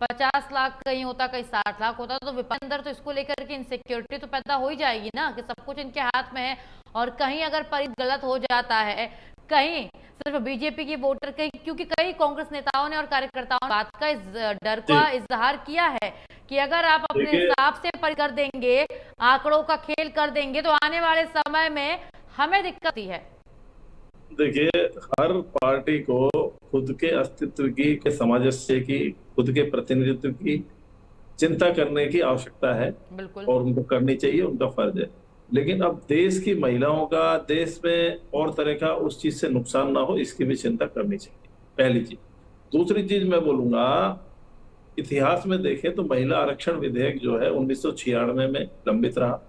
50 लाख कहीं होता, कहीं 60 लाख होता, तो विपक्ष अंदर तो इसको लेकर के इनसिक्योरिटी तो पैदा हो ही जाएगी ना, कि सब कुछ इनके हाथ में है, और कहीं अगर गलत हो जाता है, कहीं सिर्फ बीजेपी की वोटर, कहीं, क्योंकि कई कांग्रेस नेताओं ने और कार्यकर्ताओं ने बात का इस डर का इजहार किया है कि अगर आप अपने हिसाब से कर देंगे, आंकड़ों का खेल कर देंगे, तो आने वाले समय में हमें दिक्कत ही है। देखिए, हर पार्टी को खुद के अस्तित्व की, के सामंजस्य की, खुद के प्रतिनिधित्व की चिंता करने की आवश्यकता है, बिल्कुल, और उनको करनी चाहिए, उनका फर्ज है। लेकिन अब देश की महिलाओं का, देश में और तरह का उस चीज से नुकसान ना हो, इसकी भी चिंता करनी चाहिए, पहली चीज। दूसरी चीज मैं बोलूंगा, इतिहास में देखें तो महिला आरक्षण विधेयक जो है 1996 में लंबित रहा,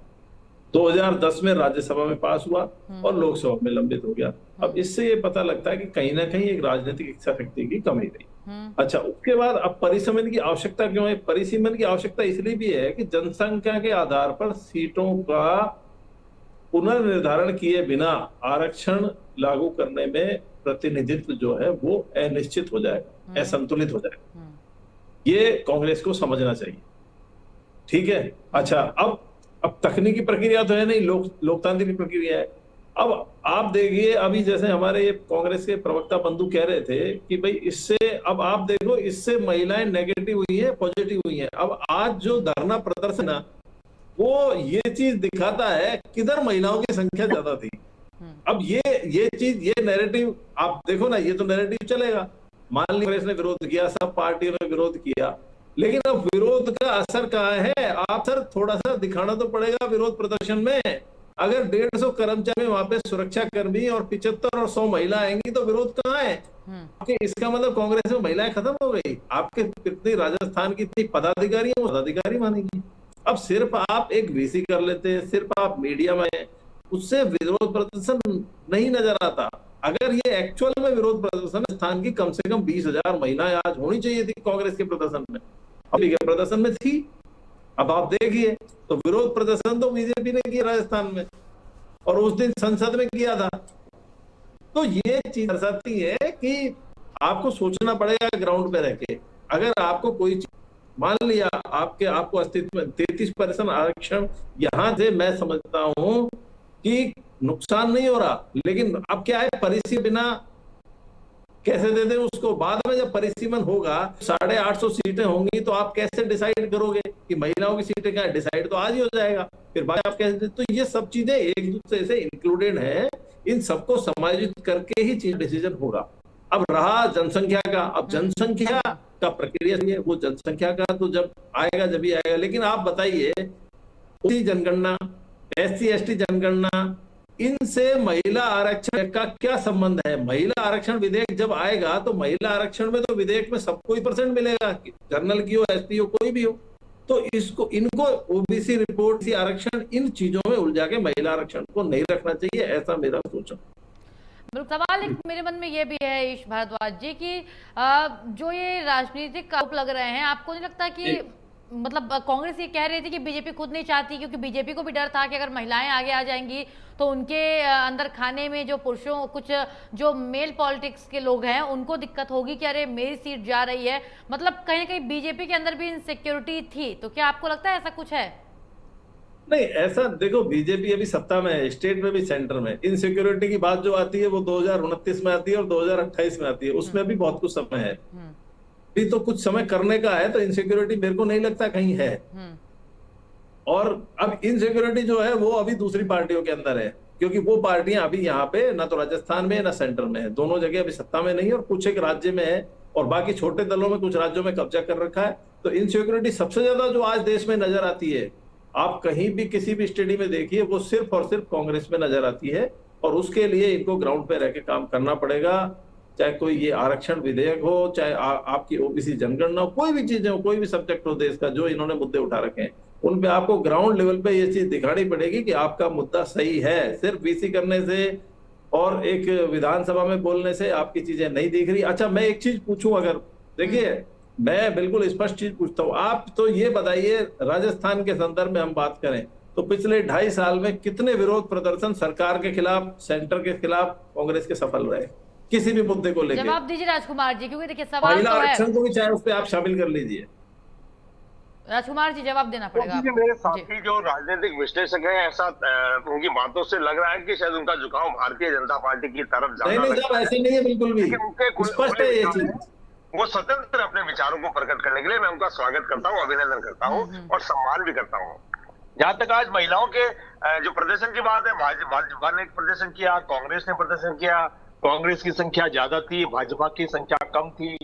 2010 में राज्यसभा में पास हुआ और लोकसभा में लंबित हो गया। अब इससे ये पता लगता है कि कहीं ना कहीं एक राजनीतिक इच्छा शक्ति की कमी रही। अच्छा, उसके बाद अब परिसीमन की आवश्यकता क्यों है? परिसीमन की आवश्यकता इसलिए भी है कि जनसंख्या के आधार पर सीटों का पुनर्निर्धारण किए बिना आरक्षण लागू करने में प्रतिनिधित्व जो है वो अनिश्चित हो जाएगा, असंतुलित हो जाएगा। ये कांग्रेस को समझना चाहिए। ठीक है, अच्छा, अब तकनीकी प्रक्रिया तो है नहीं, लोकतांत्रिक प्रक्रिया है। अब आप देखिए, अभी जैसे हमारे ये कांग्रेस के प्रवक्ता बंधु कह रहे थे कि भाई इससे, अब आप देखो, इससे महिलाएं नेगेटिव हुई है, पॉजिटिव हुई है। अब आज जो धरना प्रदर्शन है वो ये चीज दिखाता है किधर महिलाओं की संख्या ज्यादा थी। अब ये चीज, ये नैरेटिव आप देखो ना, ये तो नैरेटिव चलेगा। मान लीजिए कांग्रेस ने विरोध किया, सब पार्टियों ने विरोध किया, लेकिन अब विरोध का असर कहाँ है? आप सर थोड़ा सा दिखाना तो पड़ेगा विरोध प्रदर्शन में। अगर 150 कर्मचारी वहां पे सुरक्षा कर्मी और 75 और 100 महिला आएंगी तो विरोध कहाँ है? इसका मतलब कांग्रेस में महिलाएं खत्म हो गई। आपके कितनी राजस्थान की इतनी पदाधिकारी है, वो पदाधिकारी मानेंगी। अब सिर्फ आप एक वीसी कर लेते हैं, सिर्फ आप मीडिया में, उससे विरोध प्रदर्शन नहीं नजर आता। अगर ये एक्चुअल में विरोध प्रदर्शन, स्थान की कम से कम 20,000 महिलाएं आज होनी चाहिए थी कांग्रेस के प्रदर्शन में, अभी के प्रदर्शन में थी। अब आप देखिए, तो विरोध प्रदर्शन तो बीजेपी ने किया राजस्थान में, और उस दिन संसद में किया था। तो ये चीज दर्शाती है कि आपको सोचना पड़ेगा ग्राउंड पे रह के। अगर आपको कोई चीज, मान लिया आपको अस्तित्व में 33% आरक्षण, यहां से मैं समझता हूं कि नुकसान नहीं हो रहा, लेकिन अब क्या है, परिसीमन बिना कैसे दे दें उसको? बाद में जब परिसीमन होगा, 850 सीटें होंगी, तो आप कैसे डिसाइड करोगे कि महिलाओं की सीटें क्या है? डिसाइड तो आज ही हो जाएगा, फिर बाद आप कैसे? तो ये सब चीजें एक दूसरे से इंक्लूडेड है, इन सबको समायोजित करके ही चीज डिसीजन होगा। अब रहा जनसंख्या का, अब जनसंख्या का प्रक्रिया है, वो जनसंख्या का तो जब आएगा जब ही आएगा। लेकिन आप बताइए, उसी जनगणना, SC/ST जनगणना, इनसे महिला आरक्षण का क्या संबंध है? महिला आरक्षण विधेयक जब आएगा तो महिला आरक्षण में तो विधेयक में सबको ही % मिलेगा, जनरल की हो, ST हो, कोई भी हो। तो इनको ओबीसी रिपोर्ट, आरक्षण, इन चीजों में उलझा के महिला आरक्षण को नहीं रखना चाहिए, ऐसा मेरा सोचना। सवाल एक मेरे मन में ये भी है ईश भारद्वाज जी की, जो ये राजनीतिक आरोप लग रहे हैं, आपको नहीं लगता कि मतलब कांग्रेस ये कह रही थी कि बीजेपी खुद नहीं चाहती, क्योंकि बीजेपी को भी डर था कि अगर महिलाएं आगे आ जाएंगी तो उनके अंदर खाने में जो पुरुषों, कुछ जो मेल पॉलिटिक्स के लोग हैं, उनको दिक्कत होगी कि अरे मेरी सीट जा रही है। मतलब कहीं ना कहीं बीजेपी के अंदर भी इनसिक्योरिटी थी। तो क्या आपको लगता है ऐसा कुछ है? नहीं, ऐसा देखो, बीजेपी अभी सत्ता में है, स्टेट में भी, सेंटर में। इनसिक्योरिटी की बात जो आती है वो 2029 में आती है और 2028 में आती है, उसमें भी बहुत कुछ समय है। अभी तो कुछ समय करने का है, तो इनसिक्योरिटी मेरे को नहीं लगता कहीं है। और अब इनसिक्योरिटी जो है वो अभी दूसरी पार्टियों के अंदर है, क्योंकि वो पार्टियां अभी यहाँ पे ना तो राजस्थान में ना सेंटर में है, दोनों जगह अभी सत्ता में नहीं है, और कुछ एक राज्य में है, और बाकी छोटे दलों में कुछ राज्यों में कब्जा कर रखा है। तो इनसिक्योरिटी सबसे ज्यादा जो आज देश में नजर आती है, आप कहीं भी किसी भी स्टेडी में देखिए, वो सिर्फ और सिर्फ कांग्रेस में नजर आती है। और उसके लिए इनको ग्राउंड पे रह के काम करना पड़ेगा, चाहे कोई ये आरक्षण विधेयक हो, चाहे आपकी ओबीसी जनगणना हो, कोई भी चीजें हो, कोई भी सब्जेक्ट हो देश का, जो इन्होंने मुद्दे उठा रखे हैं, उन पे आपको ग्राउंड लेवल पे ये चीज दिखानी पड़ेगी कि आपका मुद्दा सही है। सिर्फ वीसी करने से और एक विधानसभा में बोलने से आपकी चीजें नहीं दिख रही। अच्छा, मैं एक चीज पूछूं, अगर देखिए, मैं बिल्कुल स्पष्ट चीज पूछता हूँ, आप तो ये बताइए, राजस्थान के संदर्भ में हम बात करें तो पिछले 2.5 साल में कितने विरोध प्रदर्शन सरकार के खिलाफ, सेंटर के खिलाफ कांग्रेस के सफल रहे, किसी भी मुद्दे को लेकर? जवाब दीजिए राजकुमार जी, क्योंकि देखिए सवाल महिला तो है। आरक्षण को भी चाहे उस पर आप शामिल कर लीजिए। राजकुमार जी जवाब देना पड़ेगा। तो मेरे साथी जो राजनीतिक विश्लेषक हैं, ऐसा उनकी बातों से लग रहा है कि शायद उनका झुकाव भारतीय जनता पार्टी की तरफ ज्यादा नहीं, साहब ऐसे नहीं है, बिल्कुल भी स्पष्ट है ये चीज। वो स्वतंत्र अपने विचारों को प्रकट करने के लिए मैं उनका स्वागत करता हूँ, अभिनंदन करता हूँ और सम्मान भी करता हूँ। जहां तक आज महिलाओं के जो प्रदर्शन की बात है, भाजपा ने प्रदर्शन किया, कांग्रेस ने प्रदर्शन किया, कांग्रेस की संख्या ज्यादा थी, भाजपा की संख्या कम थी।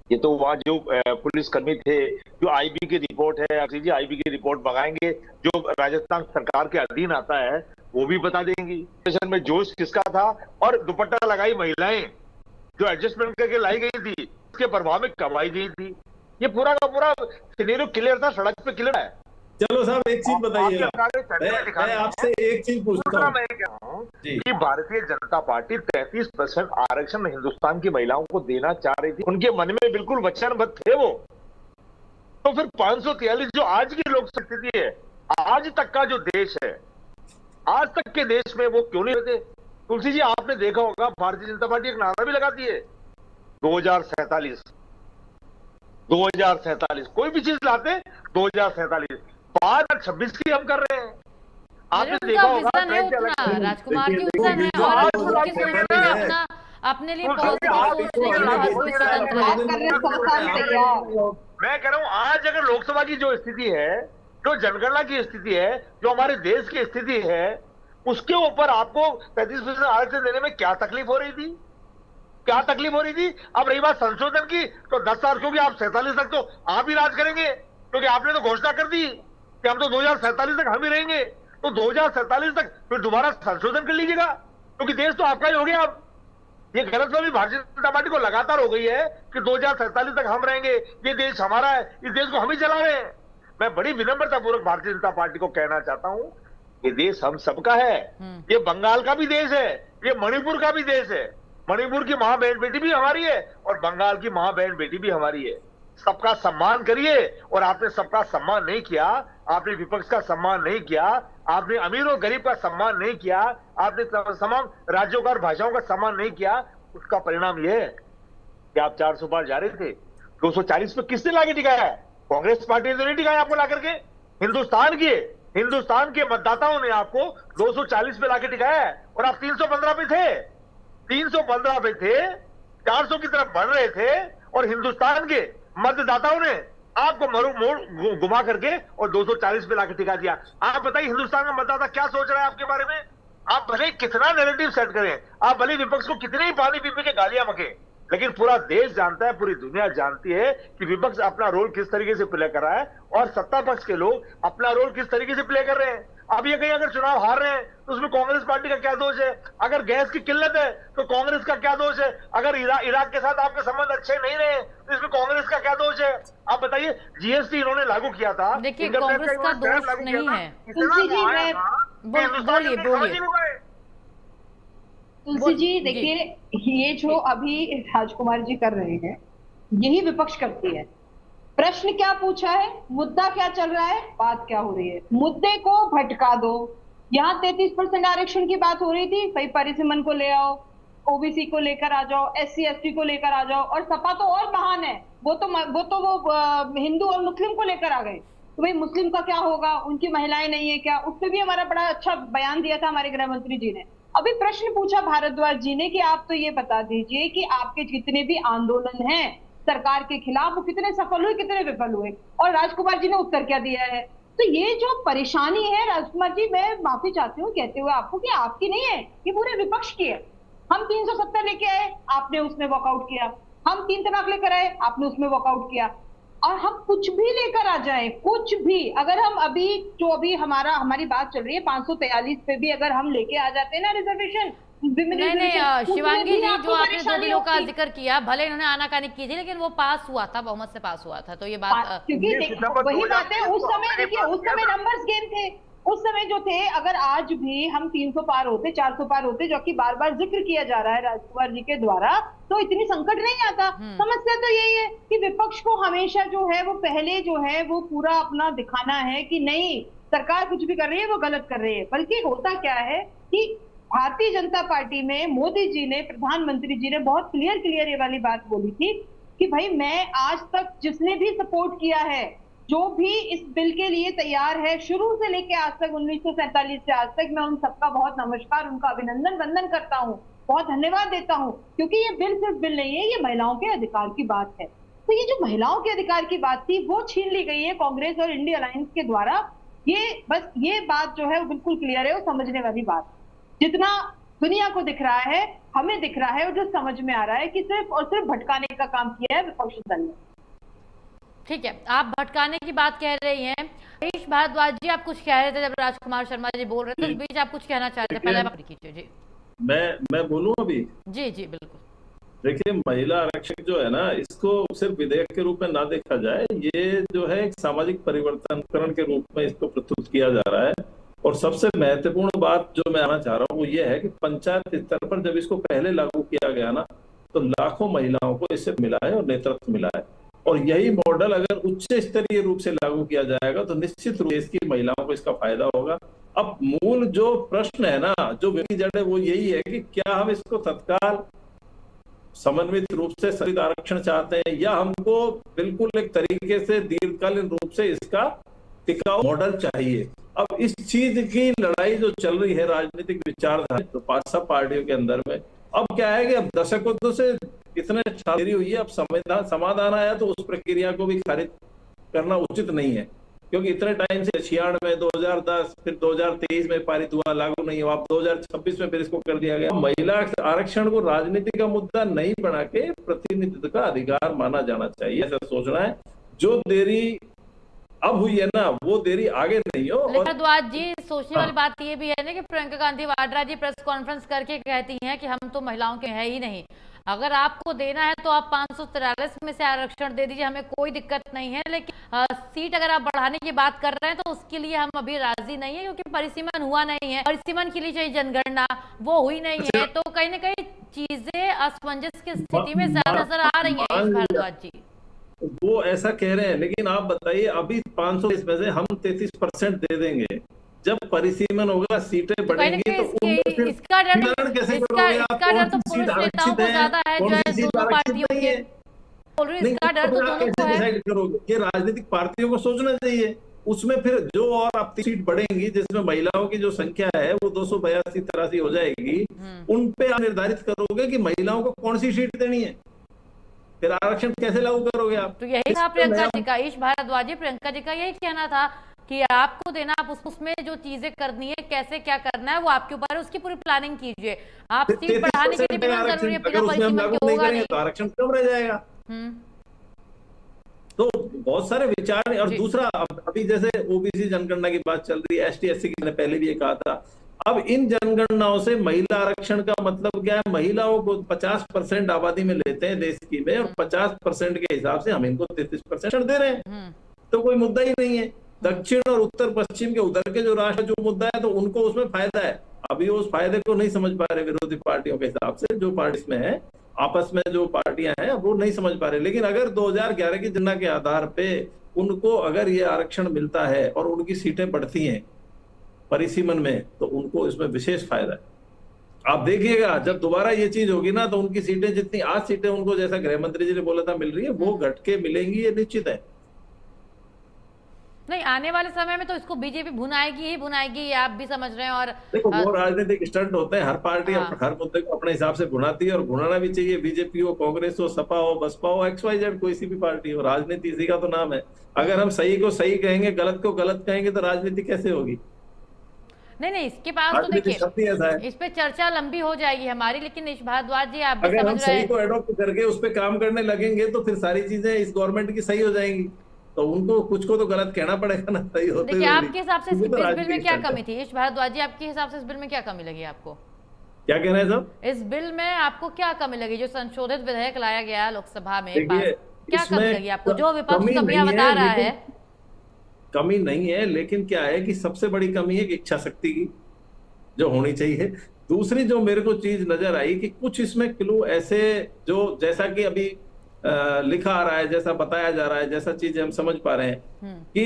ये तो वहां जो पुलिसकर्मी थे, जो आईबी की रिपोर्ट है, सीजी आईबी की रिपोर्ट मंगाएंगे, जो राजस्थान सरकार के अधीन आता है, वो भी बता देंगी में जोश किसका था। और दुपट्टा लगाई महिलाएं जो एडजस्टमेंट करके लाई गई थी, उसके प्रभाव में कमाई गई थी। ये पूरा का पूरा सिनेरियो क्लियर था, सड़क पे क्लियर है। चलो साहब, एक चीज बताइएगा, मैं आपसे एक चीज पूछता हूँ। मैं कह रहा हूँ कि भारतीय जनता पार्टी 33% आरक्षण हिंदुस्तान की महिलाओं को देना चाह रही थी, उनके मन में बिल्कुल वचनबद्ध थे वो। तो फिर 543 जो आज की लोक स्थिति है, आज तक का जो देश है, आज तक के देश में वो क्यों नहीं रहते? तुलसी जी, आपने देखा होगा भारतीय जनता पार्टी एक नारा भी लगाती है 2047 कोई भी चीज लाते 2047 2026 की हम कर रहे हैं। आपने देखा होगा राजकुमार जी विजन है और उनकी सोच में अपना अपने लिए पॉजिटिव सोचने के बाद कोई स्वतंत्र है। मैं कह रहा हूं आज अगर लोकसभा की जो स्थिति है, जो जनगणना की स्थिति है, जो हमारे देश की स्थिति है, उसके ऊपर आपको 35% आरक्षण देने में क्या तकलीफ हो रही थी? क्या तकलीफ हो रही थी? अब रही बात संशोधन की, तो 10 साल क्योंकि आप 47 तक तो आप ही राज करेंगे, क्योंकि आपने तो घोषणा कर दी कि हम तो 2047 तक हम ही रहेंगे। तो 2047 तक फिर दोबारा संशोधन कर लीजिएगा, क्योंकि देश तो आपका ही हो गया। अब ये गलतफहमी भारतीय जनता पार्टी को लगातार हो गई है कि 2047 तक हम रहेंगे, ये देश हमारा है, इस देश को हम ही चला रहे हैं। मैं बड़ी विनम्रतापूर्वक भारतीय जनता पार्टी को कहना चाहता हूं, ये देश हम सबका है। ये बंगाल का भी देश है, ये मणिपुर का भी देश है। मणिपुर की मां बहन बेटी भी हमारी है और बंगाल की मां बहन बेटी भी हमारी है। सबका सम्मान करिए। और आपने सबका सम्मान नहीं किया, आपने विपक्ष का सम्मान नहीं किया, आपने अमीर और गरीब का सम्मान नहीं किया, आपने तमाम राज्यों का और भाषाओं का सम्मान नहीं किया। उसका परिणाम यह है कि आप 400 पार जा रहे थे, 240 पे किसने लाके टिकाया है? कांग्रेस पार्टी ने तो नहीं टिकाया आपको ला करके। हिंदुस्तान के मतदाताओं ने आपको 240 पे लाके टिकाया है और आप 315 पे थे। 315 पे थे, 400 की तरफ बढ़ रहे थे और हिंदुस्तान के मतदाताओं ने आपको मोड़ घुमा करके और 240 पे लाके टिका दिया। आप बताइए हिंदुस्तान का मतदाता क्या सोच रहा है आपके बारे में? आप भले कितना नैरेटिव सेट करें, आप भले विपक्ष को कितने ही पानी पी के गालियां बकें, लेकिन पूरा देश जानता है, पूरी दुनिया जानती है कि विपक्ष अपना रोल किस तरीके से प्ले कर रहा है और सत्ता पक्ष के लोग अपना रोल किस तरीके से प्ले कर रहे हैं। अब ये कहीं अगर चुनाव हार रहे हैं तो उसमें कांग्रेस पार्टी का क्या दोष है? अगर गैस की किल्लत है तो कांग्रेस का क्या दोष है? अगर इराक के साथ आपके संबंध अच्छे नहीं रहे तो इसमें कांग्रेस का क्या दोष है? आप बताइए। जीएसटी इन्होंने लागू किया था, देखिए कांग्रेस का दोष नहीं है। तुलसी जी देखिए, ये जो अभी राजकुमार जी कर रहे हैं यही विपक्ष करती है। प्रश्न क्या पूछा है, मुद्दा क्या चल रहा है, बात क्या हो रही है, मुद्दे को भटका दो। यहाँ 33% आरक्षण की बात हो रही थी, भाई परिसीमन को ले आओ, ओबीसी को लेकर आ जाओ, SC ST को लेकर आ जाओ, और सपा तो और महान है, वो हिंदू और मुस्लिम को लेकर आ गए। तो भाई मुस्लिम का क्या होगा, उनकी महिलाएं नहीं है क्या? उस पर भी हमारा बड़ा अच्छा बयान दिया था हमारे गृह मंत्री जी ने। अभी प्रश्न पूछा भारद्वाज जी ने कि आप तो ये बता दीजिए कि आपके जितने भी आंदोलन हैं सरकार के खिलाफ वो कितने सफल हुए, कितने विफल हुए, और राजकुमार जी ने उत्तर क्या दिया है। तो ये जो परेशानी है राजकुमार जी, मैं माफी चाहती हूँ कहते हुए आपको कि आपकी नहीं है, ये पूरे विपक्ष की है। हम 370 लेके आए, आपने उसमें वॉकआउट किया। हम 3 तलाक लेकर आए, आपने उसमें वॉकआउट किया। और हम कुछ भी लेकर आ जाए, कुछ भी, अगर हम अभी हमारी बात चल रही है 543 पे भी अगर हम लेके आ जाते हैं ना रिजर्वेशन, नहीं शिवांगी जी, जो आपने 2 बिलों का जिक्र किया, भले इन्होंने आनाकानी की थी लेकिन वो पास हुआ था, बहुमत से पास हुआ था। तो ये बात क्योंकि वही बात है, उस समय देखिए, उस समय नंबर्स गेम थे, उस समय जो थे। अगर आज भी हम 300 पार होते, 400 पार होते, जो कि बार बार जिक्र किया जा रहा है राजकुमार जी के द्वारा, तो इतनी संकट नहीं आता। समस्या तो यही है कि विपक्ष को हमेशा जो है वो पहले जो है वो पूरा अपना दिखाना है कि नहीं सरकार कुछ भी कर रही है वो गलत कर रही है। बल्कि होता क्या है कि भारतीय जनता पार्टी में मोदी जी ने, प्रधानमंत्री जी ने बहुत क्लियर ये वाली बात बोली थी कि भाई मैं आज तक जिसने भी सपोर्ट किया है, जो भी इस बिल के लिए तैयार है, शुरू से लेके आज तक 1947 से आज तक, मैं उन सबका बहुत नमस्कार, उनका अभिनंदन वंदन करता हूँ, बहुत धन्यवाद देता हूँ। क्योंकि ये बिल सिर्फ बिल नहीं है, ये महिलाओं के अधिकार की बात है। तो ये जो महिलाओं के अधिकार की बात थी वो छीन ली गई है कांग्रेस और इंडिया अलायंस के द्वारा। ये बात जो है वो बिल्कुल क्लियर है, वो समझने वाली बात। जितना दुनिया को दिख रहा है, हमें दिख रहा है, और जो समझ में आ रहा है कि सिर्फ और सिर्फ भटकाने का काम किया है विपक्षी दल ने। ठीक है, आप भटकाने की बात कह रही हैं। हरीश भारद्वाज जी, आप कुछ कह रहे थे जब राजकुमार शर्मा जी बोल रहे थे, उस बीच आप कुछ कहना चाहते थे, पहले आप कीजिए जी। मैं बोलूं अभी? जी जी बिल्कुल। देखिए, महिला आरक्षण जो है ना, इसको सिर्फ विधेयक के रूप में ना देखा जाए, ये जो है एक सामाजिक परिवर्तन के रूप में इसको प्रस्तुत किया जा रहा है। और सबसे महत्वपूर्ण बात जो मैं आना चाह रहा हूँ वो ये है कि पंचायत स्तर पर जब इसको पहले लागू किया गया ना, तो लाखों महिलाओं को इससे मिला है और नेतृत्व मिला है। और यही मॉडल अगर उच्च स्तरीय रूप से लागू किया जाएगा तो निश्चित रूप से देश की महिलाओं को इसका फायदा होगा। अब मूल जो प्रश्न है ना, जो जड़ है, वो यही है कि क्या हम इसको तत्काल समन्वित रूप से सरित आरक्षण चाहते हैं, या हमको बिल्कुल एक तरीके से दीर्घकालीन रूप से इसका टिकाऊ मॉडल चाहिए। अब इस चीज की लड़ाई जो चल रही है राजनीतिक विचारधारा तो 5 पार्टियों के अंदर में, अब क्या है कि अब दशकों से इतने देरी हुई है, अब समाधान आया तो उस प्रक्रिया को भी खारिज करना उचित नहीं है, क्योंकि इतने टाइम से 96 2010 फिर 2023 में पारित हुआ, लागू नहीं हुआ, अब 2026 में फिर इसको कर दिया गया। महिला आरक्षण को राजनीति का मुद्दा नहीं बना के प्रतिनिधित्व का अधिकार माना जाना चाहिए, ऐसा सोचना है। जो देरी अब हुई है ना, वो देरी आगे नहीं हो। भारद्वाज जी, सोचने वाली बात ये भी है ना कि प्रियंका गांधी वाड्रा जी प्रेस कॉन्फ्रेंस करके कहती हैं कि हम तो महिलाओं के है ही नहीं, अगर आपको देना है तो आप 543 में से आरक्षण दे दीजिए, हमें कोई दिक्कत नहीं है, लेकिन सीट अगर आप बढ़ाने की बात कर रहे हैं तो उसके लिए हम अभी राजी नहीं है, क्योंकि परिसीमन हुआ नहीं है, परिसीमन के लिए चाहिए जनगणना, वो हुई नहीं है, तो कहीं ना कहीं चीजें असमंजस की स्थिति में ज्यादा नजर आ रही है। भारद्वाज जी वो ऐसा कह रहे हैं, लेकिन आप बताइए अभी 500 में से हम 33% दे देंगे, जब परिसीमन होगा सीटें बढ़ेंगी तो इसका डर तो पुरुष नेताओं को ज्यादा है, जो है दोनों पार्टियों के, इसका डर तो दोनों को है। करोगे, राजनीतिक पार्टियों को सोचना चाहिए, उसमें फिर जो और अब सीट बढ़ेंगी जिसमें महिलाओं की जो संख्या है वो 282-83 हो जाएगी, उन पे आप निर्धारित करोगे कि महिलाओं को कौन सी सीट देनी है, फिर आरक्षण कैसे लागू करोगे आप? तो यही था प्रियंका जी का, ईश भारद्वाज जी, प्रियंका जी का यही कहना था कि आपको देना, आप उसमें जो चीजें करनी है, कैसे क्या करना है वो आपके ऊपर है, उसकी पूरी प्लानिंग कीजिए। आप सीट बढ़ाने के लिए भी जरूरी है, बिना परिसीमन के होगा नहीं, तो आरक्षण कम रह जाएगा। तो बहुत सारे विचार। और दूसरा, अभी जैसे ओबीसी जनगणना की बात चल रही है, एसटी एससी की पहले भी ये कहा था, अब इन जनगणनाओं से महिला आरक्षण का मतलब क्या है? महिलाओं को 50% आबादी में लेते हैं देश की में, और 50% के हिसाब से हम इनको 33% दे रहे हैं, तो कोई मुद्दा ही नहीं है। दक्षिण और उत्तर पश्चिम के उधर के जो राष्ट्र जो मुद्दा है, तो उनको उसमें फायदा है। अभी वो उस फायदे को नहीं समझ पा रहे विरोधी पार्टियों के हिसाब से, जो पार्टी में है, आपस में जो पार्टियां हैं, वो नहीं समझ पा रहे। लेकिन अगर 2011 की जनगणना के आधार पे उनको अगर ये आरक्षण मिलता है और उनकी सीटें बढ़ती हैं परिसीमन में, तो उनको इसमें विशेष फायदा है। आप देखिएगा जब दोबारा ये चीज होगी ना, तो उनकी सीटें जितनी आज सीटें उनको, जैसा गृह मंत्री जी ने बोला था, मिल रही है, वो घट के मिलेंगी, ये निश्चित है। नहीं, आने वाले समय में तो इसको बीजेपी भुनाएगी ही भुनाएगी, ये आप भी समझ रहे हैं। और देखो, वो राजनीतिक स्टंट होते हैं, हर पार्टी हर मुद्दे को अपने हिसाब से भुनाती है, और भुनाना भी चाहिए। बीजेपी हो, कांग्रेस हो, सपा हो, बसपा हो, XYZ कोई सी भी पार्टी हो, राजनीति इसी का तो नाम है। अगर हम सही को सही कहेंगे, गलत को गलत कहेंगे, तो राजनीति कैसे होगी? नहीं, इसके पास तो देखिए, इस पे चर्चा लंबी हो जाएगी हमारी, लेकिन ईश भारद्वाज जी, आप भी समझ रहे हैं, अगर हम सही को एडॉप्ट करके उस पे काम करने लगेंगे, तो फिर सारी चीजें इस गवर्नमेंट की सही हो जाएंगी। तो उनको कुछ को तो गलत कहना पड़ेगा ना, सही होते। देखिए, आपके हिसाब से इस बिल में क्या कमी थी? ईश भारद्वाज जी, आपके हिसाब से इस बिल में क्या कमी लगी आपको? क्या कह रहे हैं साहब? इस बिल में आपको क्या कमी लगी, जो संशोधित विधेयक लाया गया लोकसभा में, क्या कमी लगी आपको, जो विपक्ष कमियां बता रहा है? कमी नहीं है, लेकिन क्या है कि सबसे बड़ी कमी है कि इच्छा शक्ति की, जो होनी चाहिए। दूसरी जो मेरे को चीज नजर आई कि कुछ इसमें क्लू ऐसे, जो जैसा कि अभी लिखा आ रहा है, जैसा बताया जा रहा है, जैसा चीजें हम समझ पा रहे हैं, कि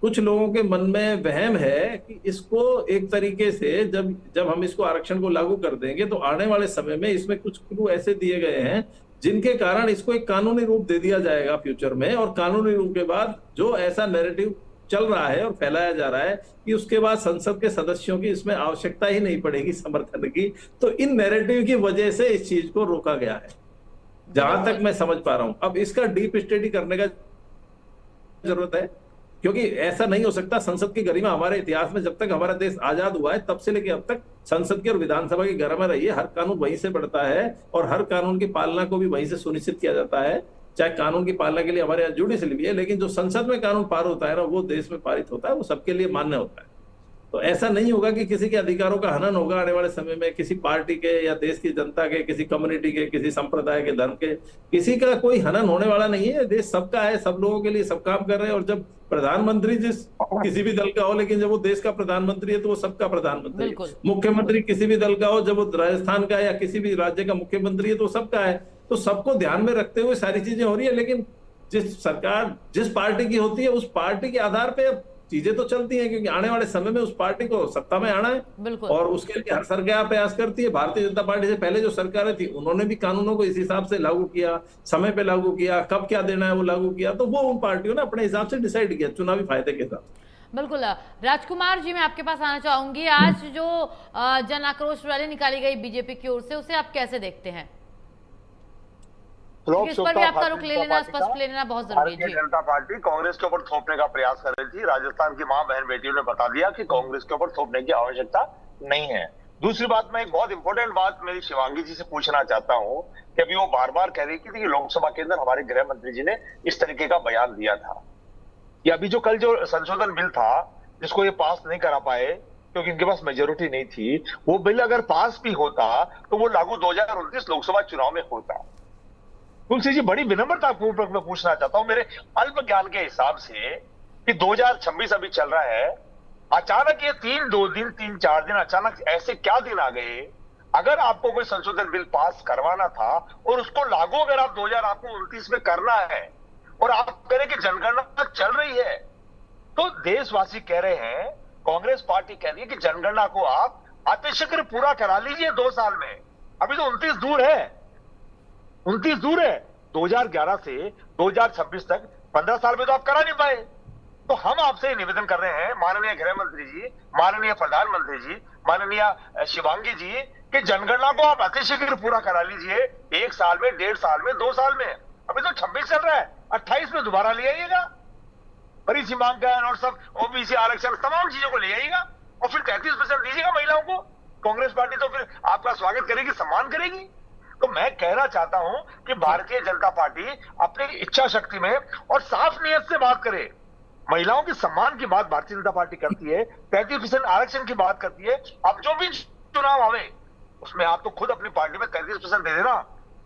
कुछ लोगों के मन में वहम है कि इसको एक तरीके से जब हम इसको आरक्षण को लागू कर देंगे, तो आने वाले समय में इसमें कुछ क्लू ऐसे दिए गए हैं जिनके कारण इसको एक कानूनी रूप दे दिया जाएगा फ्यूचर में, और कानूनी रूप के बाद जो ऐसा नैरेटिव चल रहा है और फैलाया जा रहा है कि उसके बाद संसद के सदस्यों की इसमें आवश्यकता ही नहीं पड़ेगी समर्थन की। तो इन नैरेटिव की वजह से इस चीज को रोका गया है, जहां तक मैं समझ पा रहा हूं। अब इसका डीप स्टडी करने का जरूरत है, क्योंकि ऐसा नहीं हो सकता। संसद की गरिमा हमारे इतिहास में, जब तक हमारा देश आजाद हुआ है, तब से लेकर अब तक संसद की और विधानसभा की गरिमा रही है। हर कानून वहीं से बढ़ता है, और हर कानून की पालना को भी वहीं से सुनिश्चित किया जाता है। चाहे कानून की पालना के लिए हमारे यहाँ जुडिशरी भी है, लेकिन जो संसद में कानून पार होता है ना, वो देश में पारित होता है, वो सबके लिए मान्य होता है। तो ऐसा नहीं होगा कि किसी के अधिकारों का हनन होगा आने वाले समय में, किसी पार्टी के या देश की जनता के, किसी कम्युनिटी के, किसी संप्रदाय के, धर्म के, किसी का कोई हनन होने वाला नहीं है। देश सबका है, सब लोगों के लिए सब काम कर रहे हैं। और जब प्रधानमंत्री किसी भी दल का हो, लेकिन जब वो देश का प्रधानमंत्री है, तो वो सबका प्रधानमंत्री। मुख्यमंत्री किसी भी दल का हो, जब वो राजस्थान का या किसी भी राज्य का मुख्यमंत्री है, तो सबका है। तो सबको ध्यान में रखते हुए सारी चीजें हो रही है। लेकिन जिस सरकार जिस पार्टी की होती है, उस पार्टी के आधार पे चीजें तो चलती हैं, क्योंकि आने वाले समय में उस पार्टी को सत्ता में आना है बिल्कुल। और उसके लिए हर सरकार प्रयास करती है। भारतीय जनता पार्टी से पहले जो सरकारें थी उन्होंने भी कानूनों को इस हिसाब से लागू किया, समय पे लागू किया, कब क्या देना है वो लागू किया, तो वो उन पार्टियों ने अपने हिसाब से डिसाइड किया चुनावी फायदे के हिसाब से। बिल्कुल। राजकुमार जी, मैं आपके पास आना चाहूंगी। आज जो जन आक्रोश रैली निकाली गई बीजेपी की ओर से, उसे आप कैसे देखते हैं? इस पर भी आपका रुख ले लेना, स्पष्ट ले लेना बहुत जरूरी है। भारतीय जनता पार्टी कांग्रेस के ऊपर थोपने का प्रयास कर रही थी। राजस्थान की मां बहन बेटियों ने बता दिया कि कांग्रेस के ऊपर थोपने की आवश्यकता नहीं है। दूसरी बात, मैं एक बहुत इंपॉर्टेंट बात मेरी शिवांगी जी से पूछना चाहता हूं कि अभी वो बार बार कह रही थी कि लोकसभा के अंदर हमारे गृह मंत्री जी ने इस तरीके का बयान दिया था कि अभी जो कल जो संशोधन बिल था जिसको ये पास नहीं करा पाए क्योंकि इनके पास मेजोरिटी नहीं थी, वो बिल अगर पास भी होता तो वो लागू 2029 लोकसभा चुनाव में होता। तुलसी जी, बड़ी विनम्रता पूर्वक मैं पूछना चाहता हूं मेरे अल्प ज्ञान के हिसाब से कि 2026 अभी चल रहा है, अचानक ये 3-4 दिन अचानक ऐसे क्या दिन आ गए? अगर आपको कोई संशोधन बिल पास करवाना था और उसको लागू अगर आप 2029 में करना है और आप कह रहे कि जनगणना चल रही है, तो देशवासी कह रहे हैं, कांग्रेस पार्टी कह रही है कि जनगणना को आप अतिशीघ्र पूरा करा लीजिए 2 साल में। अभी तो 29 दूर है, 29 दूर है। 2011 से 2026 तक 15 साल में तो आप करा नहीं पाए। तो हम आपसे निवेदन कर रहे हैं माननीय गृह मंत्री जी, माननीय प्रधानमंत्री जी, माननीय शिवांगी जी, कि जनगणना को आप अतिशीघ्र पूरा करा लीजिए 1 साल में, 1.5 साल में, 2 साल में। अभी तो 26 चल रहा है, 28 में दोबारा ले आइएगा। बड़ी सीमांकन और सब ओबीसी आरक्षण तमाम चीजों को ले आइएगा और फिर 33% दीजिएगा महिलाओं को। कांग्रेस पार्टी तो फिर आपका स्वागत करेगी, सम्मान करेगी। तो मैं कहना चाहता हूं कि भारतीय जनता पार्टी अपनी इच्छा शक्ति में और साफ नियत से बात करे। महिलाओं के सम्मान की बात भारतीय जनता पार्टी करती है, 33% आरक्षण की बात करती है। अब जो भी चुनाव आवे उसमें आप तो खुद अपनी पार्टी में 33% दे देना,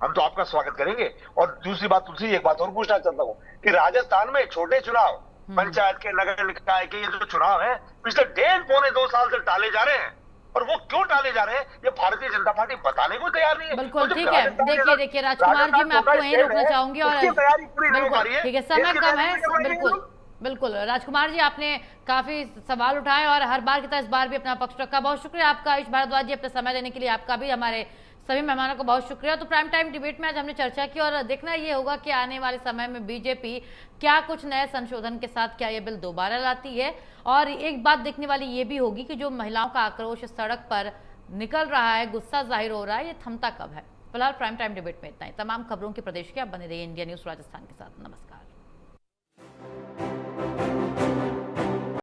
हम तो आपका स्वागत करेंगे। और दूसरी बात, तुलसी एक बात और पूछना चाहता हूं कि राजस्थान में छोटे चुनाव, पंचायत के, नगर निकाय के, ये जो चुनाव है पिछले 1.5-2 साल से टाले जा रहे हैं, और वो क्यों टाले जा रहे हैं ये भारतीय जनता पार्टी बताने को तैयार नहीं है। बिल्कुल, ठीक है। देखिए राजकुमार जी, मैं आपको यहीं रोकना चाहूंगी और बिल्कुल ठीक है, समय कम है। बिल्कुल राजकुमार जी, आपने काफी सवाल उठाए और हर बार की तरह इस बार भी अपना पक्ष रखा। बहुत शुक्रिया आपका आयुष भारद्वाज जी, अपना समय देने के लिए। आपका भी, हमारे सभी मेहमानों को बहुत शुक्रिया। तो प्राइम टाइम डिबेट में आज हमने चर्चा की और देखना ये होगा कि आने वाले समय में बीजेपी क्या कुछ नए संशोधन के साथ क्या ये बिल दोबारा लाती है। और एक बात देखने वाली ये भी होगी कि जो महिलाओं का आक्रोश सड़क पर निकल रहा है, गुस्सा जाहिर हो रहा है, ये थमता कब है। फिलहाल प्राइम टाइम डिबेट में इतना ही। तमाम खबरों की प्रदेश की आप बने रहिए इंडिया न्यूज राजस्थान के साथ। नमस्कार।